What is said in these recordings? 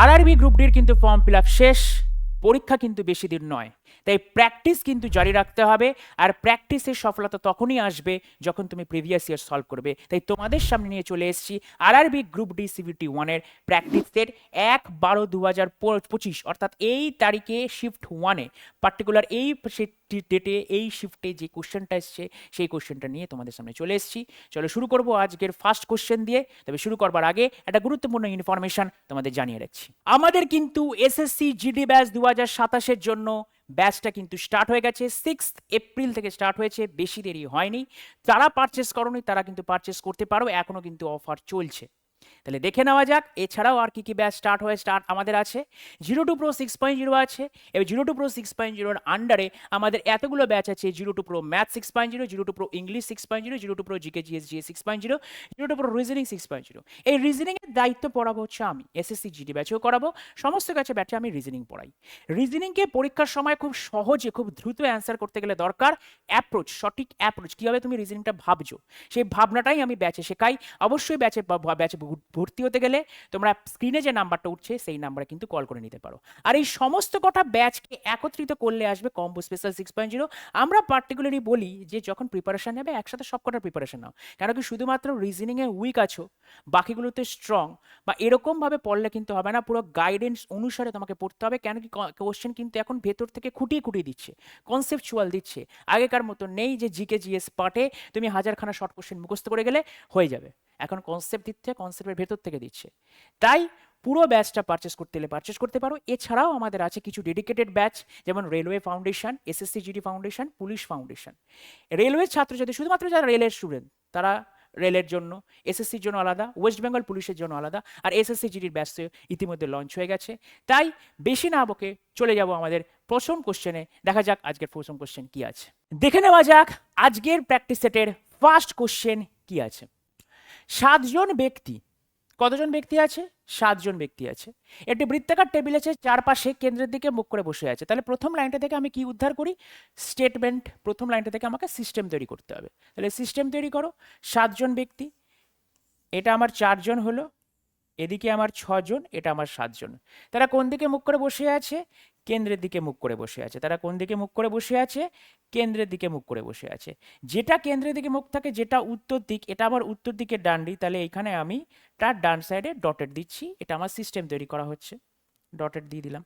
RRB group ডির কিন্তু form fill up শেষ, পরীক্ষা কিন্তু বেশি দিন নয়, তাই প্র্যাকটিস কিন্তু জারি রাখতে হবে। আর প্র্যাকটিসের সফলতা তখনই আসবে যখন তুমি প্রিভিয়াস ইয়ার সলভ করবে। তাই তোমাদের সামনে নিয়ে চলে এসেছি আরআরবি গ্রুপ ডি সিভিটি ওয়ানের প্র্যাকটিসের 1/12/2025 অর্থাৎ এই তারিখে শিফট ওয়ানে পার্টিকুলার এই ডেটে এই শিফটে যে কোশ্চেনটা এসছে সেই কোশ্চেনটা নিয়ে তোমাদের সামনে চলে এসেছি। চলো শুরু করবো আজকের ফার্স্ট কোশ্চেন দিয়ে। তবে শুরু করবার আগে একটা গুরুত্বপূর্ণ ইনফরমেশন তোমাদের জানিয়ে রাখছি। আমাদের কিন্তু এসএসসি জিডি ব্যাচ 2027-এর জন্য ব্যাচটা কিন্তু স্টার্ট হয়ে গেছে। 6 এপ্রিল থেকে স্টার্ট হয়েছে, বেশি দেরি হয়নি। যারা পারচেস করোনি তারা কিন্তু পারচেস করতে পারো, এখনো কিন্তু অফার চলছে। তাহলে দেখে নেওয়া যাক এছাড়াও আর কি কি ব্যাচ স্টার্ট আমাদের আছে। 02 Pro 6.0 আছে। এবার 02 Pro 6.0 আন্ডারে আমাদের এতগুলো ব্যাচ আছে। 02 Pro math 6.0, 02 Pro English 6.0, 02 Pro GK GS GS 6.0, 02 Pro reasoning 6.0। এই রিজনিং এর দায়িত্ব পড়াবো হচ্ছে আমি, এসএসসি জিডি ব্যাচেও করাবো, সমস্ত ব্যাচে আমি রিজনিং পড়াই। রিজনিংকে পরীক্ষার সময় খুব সহজে খুব দ্রুত অ্যান্সার করতে গেলে দরকার অ্যাপ্রোচ, সঠিক অ্যাপ্রোচ, কীভাবে তুমি রিজনিংটা ভাবছো সেই ভাবনাটাই আমি ব্যাচে শেখাই। অবশ্যই ব্যাচে ভর্তি হতে গেলে তোমরা স্ক্রিনে যে নাম্বারটা উঠছে সেই নাম্বারে কিন্তু কল করে নিতে পারো। আর এই সমস্ত কটা ব্যাচকে একত্রিত করলে আসবে কম্বো স্পেশাল 6.0। আমরা পার্টিকুলারলি বলি যে যখন প্রিপারেশন নেবে একসাথে সব কটার প্রিপারেশন নাও, কেন কি শুধুমাত্র রিজনিংয়ে উইক আছো বাকিগুলোতে স্ট্রং বা এরকমভাবে পড়লে কিন্তু হবে না, পুরো গাইডেন্স অনুসারে তোমাকে পড়তে হবে। কেন কি কোশ্চেন কিন্তু এখন ভেতর থেকে খুঁটিয়ে খুঁটিয়ে দিচ্ছে, কনসেপচুয়াল দিচ্ছে। আগেকার মতো নেই যে জিকে জিএস পার্টে তুমি হাজারখানা শর্ট কোশ্চেন মুখস্থ করে গেলে হয়ে যাবে, এখন কনসেপ্ট দিচ্ছে, কনসেপ্টের ভেতর থেকে দিচ্ছে। তাই পুরো ব্যাচটা পারচেস করতে হলে পারচেস করতে পারো। এছাড়াও আমাদের আছে কিছু ডেডিকেটেড ব্যাচ, যেমন railway foundation, SSC GD foundation, police foundation. রেলওয়ের ছাত্র যদি শুধুমাত্র যারা রেলের স্টুডেন্ট তারা রেলের জন্য, এসএসসির জন্য আলাদা, ওয়েস্ট বেঙ্গল পুলিশের জন্য আলাদা, আর এসএসসি জিডির ব্যাচ ইতিমধ্যে লঞ্চ হয়ে গেছে। তাই বেশি না বকে চলে যাব আমাদের প্রথম কোশ্চেনে। দেখা যাক আজকের প্রথম কোশ্চেন কি আছে। দেখে নেওয়া যাক আজকের প্র্যাকটিস সেটের ফার্স্ট কোশ্চেন কি আছে। 7 জন ব্যক্তি, কতজন ব্যক্তি আছে? 7 জন ব্যক্তি আছে। একটি বৃত্তাকার টেবিল আছে, চারপাশে কেন্দ্রের দিকে মুখ করে বসে আছে। তাহলে প্রথম লাইনটা থেকে আমি কি উদ্ধার করি? স্টেটমেন্ট। প্রথম লাইনটা থেকে আমাকে সিস্টেম তৈরি করতে হবে। তাহলে সিস্টেম তৈরি করো। 7 জন ব্যক্তি, এটা আমার 4 জন হলো, এদিকে আমার 6 জন, এটা আমার 7 জন। তারা কোন দিকে মুখ করে বসে আছে? কেন্দ্রের দিকে মুখ করে বসে আছে। তারা কোন দিকে মুখ করে বসে আছে? কেন্দ্রের দিকে মুখ করে বসে আছে। যেটা কেন্দ্রের দিকে মুখ থাকে, যেটা উত্তর দিক, এটা আমার উত্তর দিকের ডান দিক, তাহলে এখানে আমি তার ডান সাইডে ডটেড দিচ্ছি। এটা আমার সিস্টেম তৈরি করা হচ্ছে, ডটেড দিয়ে দিলাম।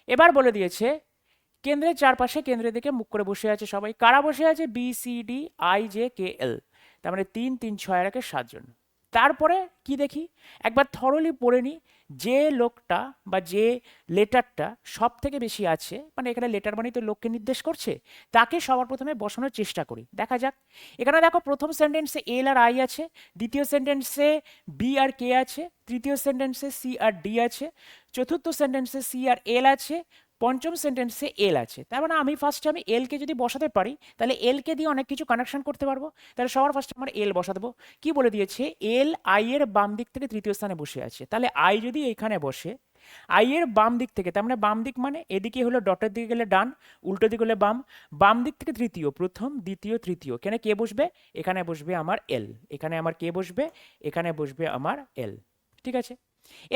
এবার বলে দিয়েছে কেন্দ্রের চারপাশে কেন্দ্রের দিকে মুখ করে বসে আছে সবাই। কারা বসে আছে? B C D I J K L, তার মানে 3 3 6 একে 7 জন। তারপরে কি দেখি একবার থরলি পড়ে নিই, যে লোকটা বা যে লেটারটা সব থেকে বেশি আছে, মানে এখানে লেটার মানে তো লোককে নির্দেশ করছে, তাকে সবার প্রথমে বসানোর চেষ্টা করি। দেখা যাক। এখানে দেখো প্রথম সেন্টেন্সে এল আর আই আছে, দ্বিতীয় সেন্টেন্সে বি আর কে আছে, তৃতীয় সেন্টেন্সে সি আর ডি আছে, চতুর্থ সেন্টেন্সে সি আর এল আছে, পঞ্চম সেন্টেন্সে এল আছে। তার মানে আমি এলকে যদি বসাতে পারি তাহলে এলকে দিয়ে অনেক কিছু কানেকশন করতে পারবো। তাহলে সবার ফার্স্টে আমরা এল বসা দেবো। কি বলে দিয়েছে? এল আই এর বাম দিক থেকে তৃতীয় স্থানে বসে আছে। তাহলে আই যদি এখানে বসে, আই এর বাম দিক থেকে, তার মানে বাম দিক মানে এদিকে হলো ডটের দিকে গেলে ডান, উল্টো দিকে হলে বাম, বাম দিক থেকে তৃতীয়, প্রথম দ্বিতীয় তৃতীয়, এখানে কে বসবে? এখানে বসবে আমার এল। এখানে আমার কে বসবে? এখানে বসবে আমার এল। ঠিক আছে।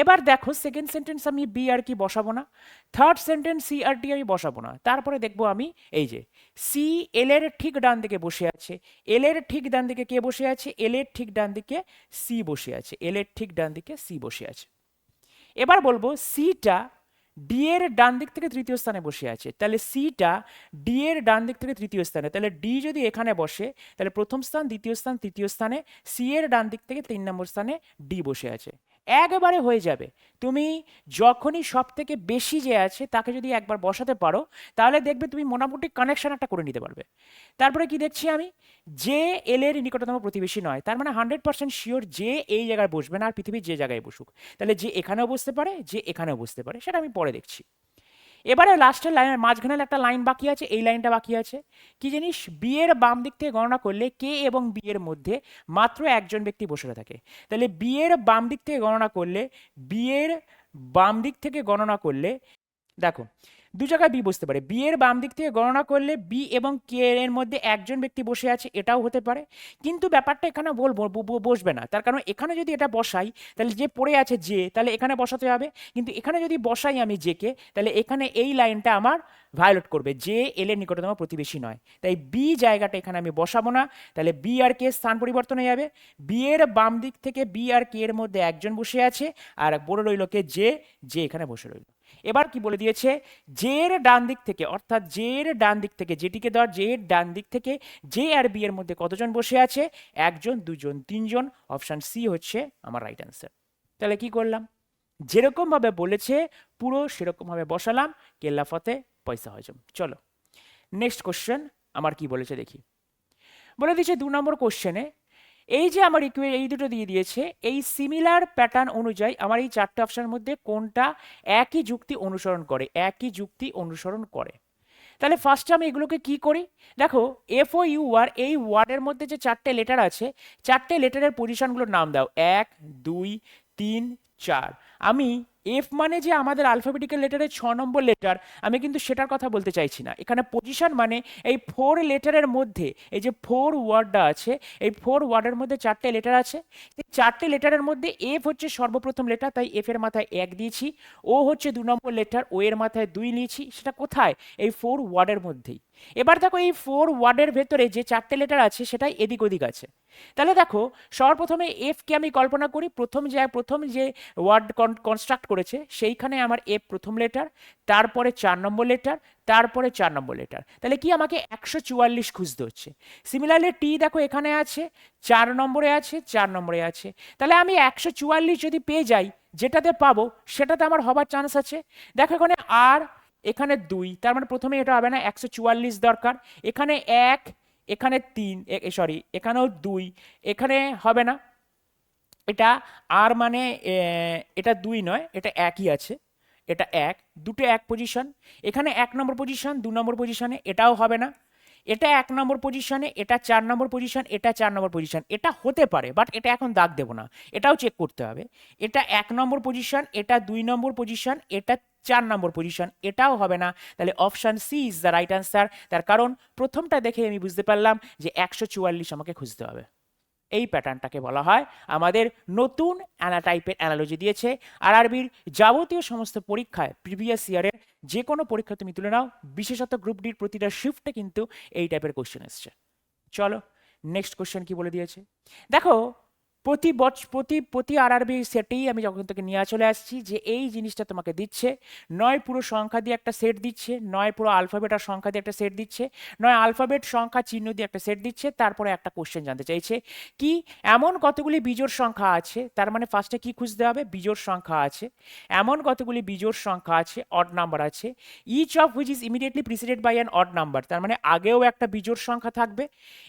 এবার দেখো সেকেন্ড সেন্টেন্স আমি বি আর কি বসাবো না, থার্ড সেন্টেন্স সি আর ডি আমি বসাবো না। তারপরে দেখবো আমি এই যে সি এল এর ঠিক ডান দিকে বসে আছে, এল এর ঠিক ডান দিকে কে বসে আছে? এল এর ঠিক ডান দিকে সি বসে আছে, এল এর ঠিক ডান দিকে সি বসে আছে। এবার বলবো সিটা ডি এর ডান দিক থেকে তৃতীয় স্থানে বসে আছে, তাহলে সিটা ডি এর ডান দিক থেকে তৃতীয় স্থানে, তাহলে ডি যদি এখানে বসে তাহলে প্রথম স্থান, দ্বিতীয় স্থান, তৃতীয় স্থানে, সি এর ডান দিক থেকে 3 নম্বর স্থানে ডি বসে আছে। একবারে হয়ে যাবে। তুমি যখনই সব থেকে বেশি যে আছে তাকে যদি একবার বসাতে পারো তাহলে দেখবে তুমি মোটামুটি কানেকশন একটা করে নিতে পারবে। তারপরে কি দেখছি আমি? যে এল এর নিকটতম প্রতিবেশী নয়, তার মানে 100% শিওর যে এই জায়গায় বসবে না, আর পৃথিবীর যে জায়গায় বসুক, তাহলে যে এখানেও বসতে পারে, যে এখানেও বসতে পারে, সেটা আমি পরে দেখছি। এবারে লাস্টের লাইনের মাঝখানে একটা লাইন বাকি আছে, এই লাইনটা বাকি আছে। কি জিনিস? বি এর বাম দিক থেকে গণনা করলে কে এবং বি এর মধ্যে মাত্র একজন ব্যক্তি বসে থাকে। তাহলে বি এর বাম দিক থেকে গণনা করলে, বি এর বাম দিক থেকে গণনা করলে দেখো দু জায়গায় বি বসতে পারে। বি এর বাম দিক থেকে গণনা করলে বি এবং কে এর মধ্যে একজন ব্যক্তি বসে আছে, এটাও হতে পারে। কিন্তু ব্যাপারটা এখানে বসবে না, তার কারণ এখানে যদি এটা বসাই তাহলে যে পড়ে আছে যে, তাহলে এখানে বসাতে হবে। কিন্তু এখানে যদি বসাই আমি জে কে, তাহলে এখানে এই লাইনটা আমার ভায়োলেট করবে, যে এল এর নিকটতম প্রতিবেশী নয়। তাই বি জায়গাটা এখানে আমি বসাবো না, তাহলে বি আর কে স্থান পরিবর্তন হয়ে যাবে। বি এর বাম দিক থেকে বি আর কে এর মধ্যে একজন বসে আছে, আর বড় রইল কে যে, যে এখানে বসে রইল। এবার কি বলে দিয়েছে, জের ডান দিক থেকে, অর্থাৎ জের ডান দিক থেকে, যেটিকে ধর জের ডান দিক থেকে জে আর বি এর মধ্যে কতজন বসে আছে, একজন, দুজন, তিনজন। অপশন সি হচ্ছে আমার রাইট অ্যান্সার। তাহলে কি করলাম, যেরকম ভাবে বলেছে পুরো সেরকম ভাবে বসালাম, কেল্লা ফতে পয়সা হজম। চলো নেক্সট কোশ্চেন আমার কি বলেছে দেখি। বলে দিয়েছে 2 নম্বর কোশ্চেনে, এই যে আমার এই দুটো দিয়ে দিয়েছে, এই সিমিলার প্যাটার্ন অনুযায়ী আমার এই 4টে অপশনের মধ্যে কোনটা একই যুক্তি অনুসরণ করে, একই যুক্তি অনুসরণ করে। তাহলে ফার্স্টে আমি এগুলোকে কি করি, দেখো এফ ও ইউ আর, এই ওয়ার্ডের মধ্যে যে 4টে লেটার আছে, 4টে লেটারের পজিশনগুলোর নাম দাও, 1 2 3 4। আমি এফ মানে যে আমাদের আলফাবেটিক্যাল লেটারের 6 নম্বর লেটার, আমি কিন্তু সেটার কথা বলতে চাইছি না। এখানে পজিশন মানে এই 4 লেটারের মধ্যে এই যে 4 ওয়ার্ডটা আছে, এই 4 ওয়ার্ডের মধ্যে 4টে লেটার আছে। এই 4টে লেটারের মধ্যে এফ হচ্ছে সর্বপ্রথম লেটার, তাই এফ এর মাথায় 1 দিয়েছি। ও হচ্ছে 2 নম্বর লেটার, ও এর মাথায় 2 নিয়েছি। সেটা কোথায়, এই 4 ওয়ার্ডের মধ্যেই। এবার দেখো এই 4 ওয়ার্ডের ভেতরে যে 4টে লেটার আছে সেটাই এদিক ওদিক আছে। তাহলে দেখো সর্বপ্রথমে এফ কে আমি কল্পনা করি, প্রথম যে ওয়ার্ড কনস্ট্রাক্ট করেছে সেইখানে আমার এফ প্রথম লেটার, তারপরে 4 নম্বর লেটার, তারপরে 4 নম্বর লেটার। তাহলে কি আমাকে 144 খুঁজতে হচ্ছে। সিমিলারলি টি দেখো এখানে আছে, 4 নম্বরে আছে, 4 নম্বরে আছে। তাহলে আমি 144 যদি পেয়ে যাই, যেটাতে পাবো সেটাতে আমার হবার চান্স আছে। দেখো এখানে আর, এখানে 2, তার মানে প্রথমে এটা হবে না, 144 দরকার। এখানে 1, এখানে 3, সরি এখানেও 2, এখানে হবে না। এটা আর মানে এটা 2 নয়, এটা একই আছে, এটা 1, দুটো 1 পজিশন। এখানে 1 নম্বর পজিশন, 2 নম্বর পজিশনে, এটাও হবে না। এটা 1 নম্বর পজিশনে, এটা 4 নম্বর পজিশন, এটা 4 নম্বর পজিশন। এটা হতে পারে, বাট এটা এখন দাগ দেবো না, এটাও চেক করতে হবে। এটা 1 নম্বর পজিশন, এটা 2 নম্বর পজিশন, এটা 4 নম্বর পজিশন, এটাও হবে না। তাহলে option C is the right answer. তার কারণ প্রথমটা দেখে আমি বুঝতে পারলাম যে 144 আমাকে খুঁজতে হবে। এই প্যাটার্নটাকে বলা হয় আমাদের নতুন টাইপের অ্যানালজি দিয়েছে। আরআরবির যাবতীয় সমস্ত পরীক্ষায় প্রিভিয়াস ইয়ারের যে কোনো পরীক্ষা তুমি তুলে নাও, বিশেষত গ্রুপ ডির প্রতিটা শিফটে কিন্তু এই টাইপের কোশ্চেন এসছে। চলো নেক্সট কোশ্চেন কি বলে দিয়েছে দেখো। প্রতি আরআরবি সেটেই আমি যখন থেকে নিয়ে চলে আসছি যে এই জিনিসটা তোমাকে দিচ্ছে, নয় পুরো সংখ্যা দিয়ে একটা সেট দিচ্ছে, নয় পুরো আলফাবেট আর সংখ্যা দিয়ে একটা সেট দিচ্ছে, নয় আলফাবেট সংখ্যা চিহ্ন দিয়ে একটা সেট দিচ্ছে। তারপরে একটা কোশ্চেন জানতে চাইছে কি এমন কতগুলি বিজোড় সংখ্যা আছে, তার মানে ফার্স্টে কি খুঁজতে হবে, বিজোড় সংখ্যা আছে, এমন কতগুলি বিজোড় সংখ্যা আছে, অড নাম্বার আছে, each of which is immediately preceded by an odd number, তার মানে আগেও একটা বিজোড় সংখ্যা থাকবে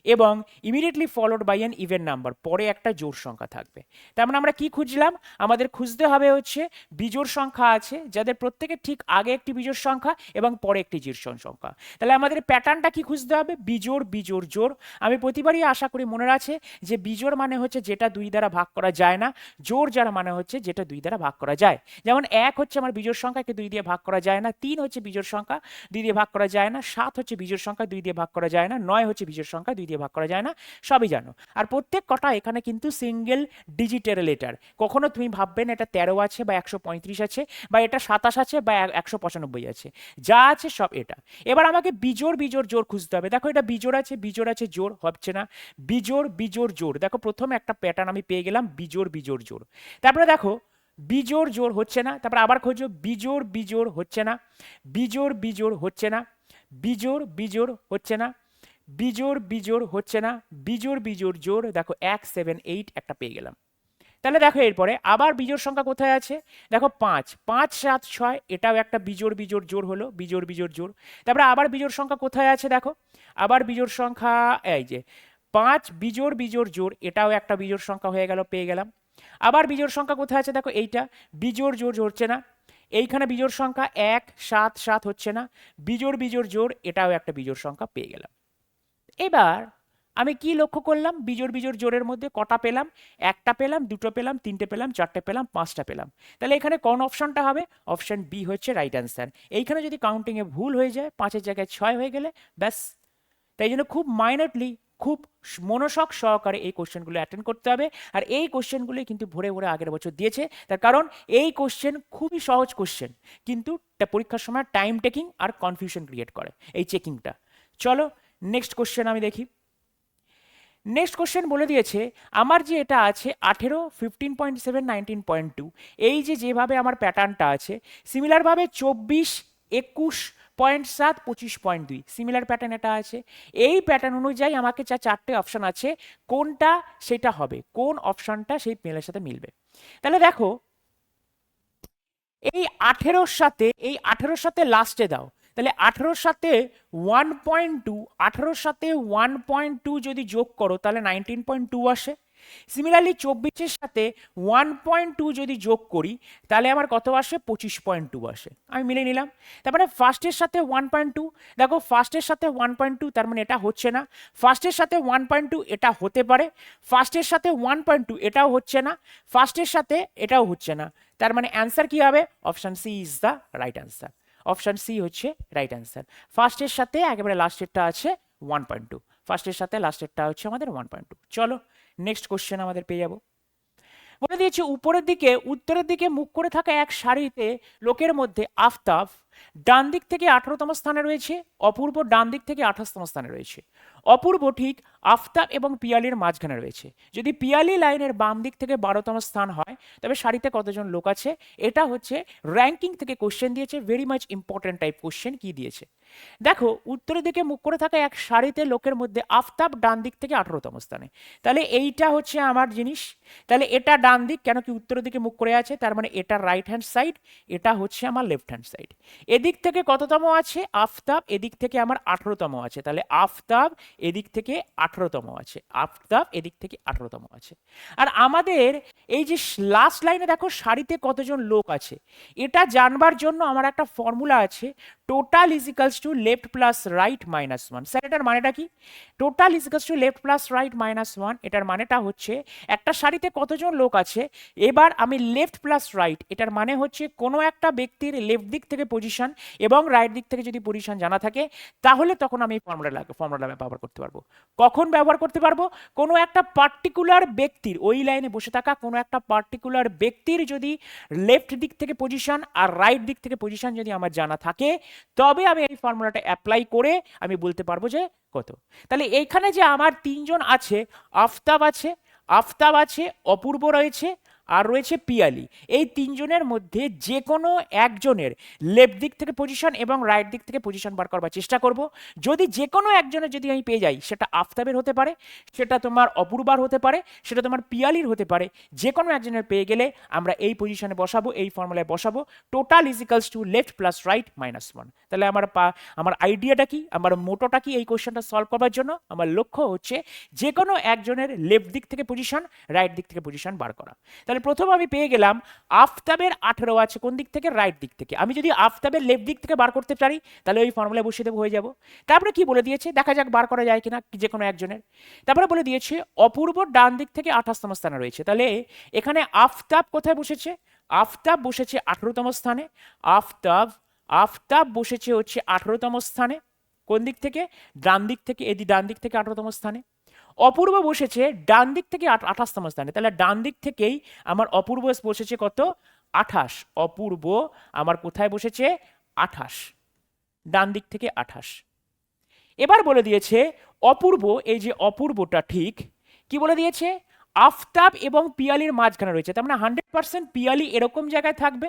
এবং immediately followed by an even number, পরে একটা জোড় সংখ্যা থাকবে। তার মানে আমরা কি খুঁজলাম, আমাদের খুঁজতে হবে হচ্ছে বিজোড় সংখ্যা আছে যাদের প্রত্যেকের ঠিক আগে একটি বিজোড় সংখ্যা এবং পরে একটি জোড় সংখ্যা। তাহলে আমাদের প্যাটার্নটা কি খুঁজতে হবে, বিজোড় বিজোড় জোড়। আমি প্রতিবারই আশা করি মনে আছে যে বিজোড় মানে হচ্ছে যেটা 2 দ্বারা ভাগ করা যায় না, জোড় যারা মানে হচ্ছে যেটা 2 দ্বারা ভাগ করা যায়। যেমন 1 হচ্ছে আমার বিজোড় সংখ্যাকে 2 দিয়ে ভাগ করা যায় না, 3 হচ্ছে বিজোড় সংখ্যা 2 দিয়ে ভাগ করা যায় না, 7 হচ্ছে বিজোড় সংখ্যা 2 দিয়ে ভাগ করা যায় না, 9 হচ্ছে বিজোড় সংখ্যা 2 দিয়ে ভাগ করা যায় না, সবই জানো। আর প্রত্যেক কটা এখানে কিন্তু সিঙ্গেল ডিজিটের লেটার। কখনো তুমি ভাববে না এটা 13 আছে বা 135 আছে বা এটা 27 আছে বা 195 আছে, যা আছে সব এটা। এবার আমাকে বিজোড় বিজোড় জোড় খুঁজতে হবে। দেখো এটা বিজোড় আছে জোড় হচ্ছে না, বিজোড় বিজোড় জোড়। দেখো প্রথমে একটা প্যাটার্ন আমি পেয়ে গেলাম, বিজোড় বিজোড় জোড়। তারপরে দেখো বিজোড় জোড় হচ্ছে না, তারপরে আবার খোঁজো বিজোড় বিজোড় হচ্ছে না, বিজোড় বিজোড় হচ্ছে না, বিজোড় বিজোড় হচ্ছে না, বিজোড় বিজোড় হচ্ছে না, বিজোড় বিজোড় জোড়। দেখো 1 7 8 একটা পেয়ে গেলাম। তাহলে দেখো এরপরে আবার বিজোড় সংখ্যা কোথায় আছে, দেখো 5 5 7 6, এটাও একটা বিজোড় বিজোড় জোড় হলো, বিজোড় বিজোড় জোড়। তারপরে আবার বিজোড় সংখ্যা কোথায় আছে, দেখো আবার বিজোড় সংখ্যা এই যে 5 বিজোড় বিজোড় জোড়, এটাও একটা বিজোড় সংখ্যা হয়ে গেল, পেয়ে গেলাম। আবার বিজোড় সংখ্যা কোথায় আছে, দেখো এইটা বিজোড় জোড় হচ্ছে না, এইখানে বিজোড় সংখ্যা 1 7 7 হচ্ছে না, বিজোড় বিজোড় জোড়, এটাও একটা বিজোড় সংখ্যা পেয়ে গেলাম। এবার আমি কি লক্ষ্য করলাম? বিজোড় বিজোড় জোড়ের মধ্যে কটা পেলাম? একটা পেলাম, দুটো পেলাম, তিনটে পেলাম, চারটে পেলাম, পাঁচটা পেলাম। তাহলে এখানে কোন অপশনটা হবে? অপশন বি হচ্ছে রাইট অ্যান্সার। এইখানে যদি কাউন্টিংয়ে ভুল হয়ে যায়, 5-এর জায়গায় 6 হয়ে গেলে ব্যাস। তাই জন্য খুব মাইনরলি, খুব মনোযোগ সহকারে এই কোশ্চেনগুলো অ্যাটেন্ড করতে হবে। আর এই কোশ্চেনগুলো কিন্তু ভরে ভরে আগের বছর দিয়েছে, তার কারণ এই কোশ্চেন খুবই সহজ কোশ্চেন, কিন্তু পরীক্ষার সময় টাইম টেকিং আর কনফিউশন ক্রিয়েট করে এই চেকিংটা। চলো নেক্সট কোশ্চেন আমি দেখি। নেক্সট কোশ্চেন বলে দিয়েছে আমার যে এটা আছে 18, 15.7, 19.2, এই যে যেভাবে আমার প্যাটার্নটা আছে, সিমিলারভাবে 24, 21.7, 25.2 সিমিলার প্যাটার্ন এটা আছে। এই প্যাটার্ন অনুযায়ী আমাকে যা চারটে অপশন আছে, কোনটা সেটা হবে, কোন অপশনটা সেই মেলের সাথে মিলবে। তাহলে দেখো, এই 18 সাথে লাস্টে দাও, তাহলে 18 সাথে 1.2, 18 সাথে 1.2 যদি যোগ করো তাহলে 19.2 আসে। সিমিলারলি 24-এর সাথে 1.2 যদি যোগ করি তাহলে আমার কত আসে? 25.2 আসে। আমি মিলে নিলাম। তারপরে ফার্স্টের সাথে 1.2, দেখো ফার্স্টের সাথে 1.2, তার মানে এটা হচ্ছে না। ফার্স্টের সাথে 1.2 এটা হতে পারে, ফার্স্টের সাথে 1.2 এটাও হচ্ছে না, ফার্স্টের সাথে এটাও হচ্ছে না। তার মানে অ্যান্সার কি হবে? Option C is the right answer. Option C হচ্ছে রাইট অ্যান্সার। ফার্স্টের সাথে একেবারে লাস্টেরটা আছে 1.2, ফার্স্টের সাথে লাস্টেরটা হচ্ছে আমাদের 1.2। চলো নেক্সট কোশ্চেন আমাদের পেয়ে যাবো। বলে দিয়েছে উপরের দিকে উত্তরের দিকে মুখ করে থাকা এক সারিতে লোকের মধ্যে আফতাব ডান দিক থেকে 18তম স্থানে রয়েছে, অপূর্ব ডান দিক থেকে 28তম স্থানে রয়েছে। অপূর্ব ঠিক আফতাব এবং পিয়ালির মাঝখানে রয়েছে। যদি পিয়ালি লাইনের বাম দিক থেকে 12তম স্থান হয় তবে সারিতে কতজন লোক আছে? এটা হচ্ছে র্যাঙ্কিং থেকে কোশ্চেন দিয়েছে, very much important type question. কি দিয়েছে দেখো, উত্তরের দিকে মুখ করে থাকা এক সারিতে লোকের মধ্যে আফতাব ডান দিক থেকে 18তম স্থানে। তাহলে এইটা হচ্ছে আমার জিনিস, তাহলে এটা ডান দিক, কেন কি উত্তরের দিকে মুখ করে আছে, তার মানে এটা রাইট হ্যান্ড সাইড, এটা হচ্ছে আমার লেফট হ্যান্ড সাইড। এদিক থেকে কততম আছে? আফতাব এদিক থেকে আমার 18তম আছে, তাহলে আফতাব এদিক থেকে 18তম আছে, আফতাব এদিক থেকে 18তম আছে। আর আমাদের এই যে লাস্ট লাইনে দেখো সারিতে কতজন লোক আছে, এটা জানবার জন্য আমার একটা ফর্মুলা আছে, total is equals to left plus right minus 1। Sir এটার মানেটা কি? Total is equals to left plus right minus 1, এটার মানেটা হচ্ছে একটা সারিতে কতজন লোক আছে, এবার আমি লেফট প্লাস রাইট, এটার মানে হচ্ছে কোনো একটা ব্যক্তির লেফট দিক থেকে পজিশন এবং রাইট দিক থেকে যদি পজিশন জানা থাকে তাহলে তখন আমি ফর্মুলা ব্যবহার করতে পারবো। কখন ব্যবহার করতে পারবো? কোনো একটা পার্টিকুলার ব্যক্তির, ওই লাইনে বসে থাকা কোনো একটা পার্টিকুলার ব্যক্তির যদি লেফট দিক থেকে পজিশন আর রাইট দিক থেকে পজিশন যদি আমার জানা থাকে, তবে আমি এই ফর্মুলাটা অ্যাপ্লাই করে আমি বলতে পারবো যে কত। তাহলে এইখানে যে আমার তিনজন আছে, আফতাব আছে, অপূর্ব রয়েছে, আর রয়েছে পিয়ালি, এই তিনজনের মধ্যে যে কোনো একজনের লেফট দিক থেকে পজিশন এবং রাইট দিক থেকে পজিশন বার করবার চেষ্টা করব। যদি যে কোনো একজনের যদি আমি পেয়ে যাই, সেটা আফতাবের হতে পারে, সেটা তোমার অপূর্বার হতে পারে, সেটা তোমার পিয়ালির হতে পারে, যে কোনো একজনের পেয়ে গেলে আমরা এই পজিশনে বসাবো, এই ফর্মুলায় বসাবো, total is equals to left plus right minus 1। তাহলে আমার আইডিয়াটা কি, আমার মোটোটা কি এই কোশ্চেনটা সলভ করবার জন্য? আমার লক্ষ্য হচ্ছে যে কোনো একজনের লেফট দিক থেকে পজিশন, রাইট দিক থেকে পজিশন বার করা। তাহলে প্রথম আমি পেয়ে গেলাম আফতাবের 18 আছে কোন দিক থেকে? রাইট দিক থেকে। আমি যদি আফতাবের লেফট দিক থেকে বার করতে পারি তাহলে ওই ফর্মুলায় বসিয়ে দেবো, হয়ে যাব। তারপরে কি বলে দিয়েছে দেখা যাক বার করা যায় কিনা যে কোনো একজনের। তারপরে বলে দিয়েছে অপূর্ব ডান দিক থেকে 28তম স্থানে রয়েছে। তাহলে এখানে আফতাব কোথায় বসেছে? আফতাব বসেছে 18তম স্থানে। আফতাব বসেছে হচ্ছে 18তম স্থানে। কোন দিক থেকে? ডান দিক থেকে। ডান দিক থেকে 18তম স্থানে। অপূর্ব বসেছে ডান দিক থেকে 28তম স্থানে। তাহলে ডান দিক থেকেই আমার অপূর্ব বসেছে কত? 28। অপূর্ব আমার কোথায় বসেছে? 28, ডান দিক থেকে 28। এবার বলে দিয়েছে অপূর্ব, এই যে অপূর্বটা ঠিক কি বলে দিয়েছে? আফতাব এবং পিয়ালির মাঝখানে রয়েছে। তার মানে 100% পিয়ালি এরকম জায়গায় থাকবে,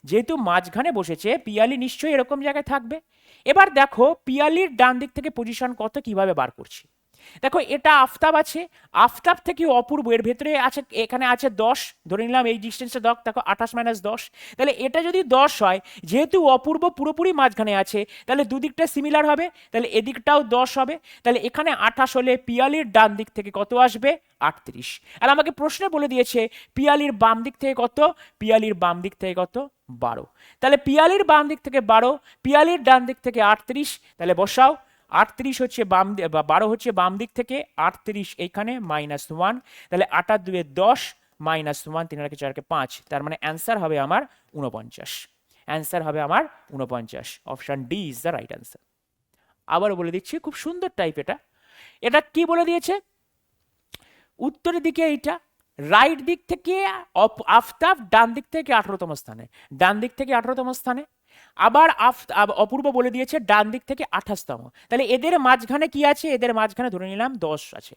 যেহেতু মাঝখানে বসেছে পিয়ালি নিশ্চয়ই এরকম জায়গায় থাকবে। এবার দেখো পিয়ালির ডান দিক থেকে পজিশন কত, কিভাবে বার করছি। দেখো এটা আফতাব আছে, আফতাব থেকে অপূর্ব এর ভেতরে আছে, এখানে আছে 10, ধরে নিলাম এই ডিস্টেন্সে 10, দেখো 28 মাইনাস 10, তাহলে এটা যদি 10 হয়, যেহেতু অপূর্ব পুরোপুরি মাঝখানে আছে তাহলে দুদিকটা সিমিলার হবে, তাহলে এদিকটাও 10 হবে। তাহলে এখানে 28 হলে পিয়ালির ডান দিক থেকে কত আসবে? 38। আর আমাকে প্রশ্নে বলে দিয়েছে পিয়ালির বাম দিক থেকে কত? পিয়ালির বাম দিক থেকে কত? 12। তাহলে পিয়ালির বাম দিক থেকে 12, পিয়ালির ডান দিক থেকে 38, তাহলে বসাও 38 হচ্ছে বা 12 হচ্ছে বাম দিক থেকে, 38 এইখানে -1, তাহলে 8 আর 2 10 -1, 3 আর 4 5, তার মানে অ্যান্সার হবে আমার 49। অ্যান্সার হবে আমার 49। Option D is the right answer. আবারও বলে দিচ্ছি, খুব সুন্দর টাইপ এটা। এটা কি বলে দিয়েছে? উত্তরের দিকে এইটা, রাইট দিক থেকে আফতাব, ডান দিক থেকে 18তম স্থানে, ডান দিক থেকে 18তম স্থানে। আবার অপূর্ব বলে দিয়েছে ডান দিক থেকে 28তম। তাহলে এদের মাঝখানে কি আছে? এদের মাঝখানে ধরে নিলাম 10 আছে।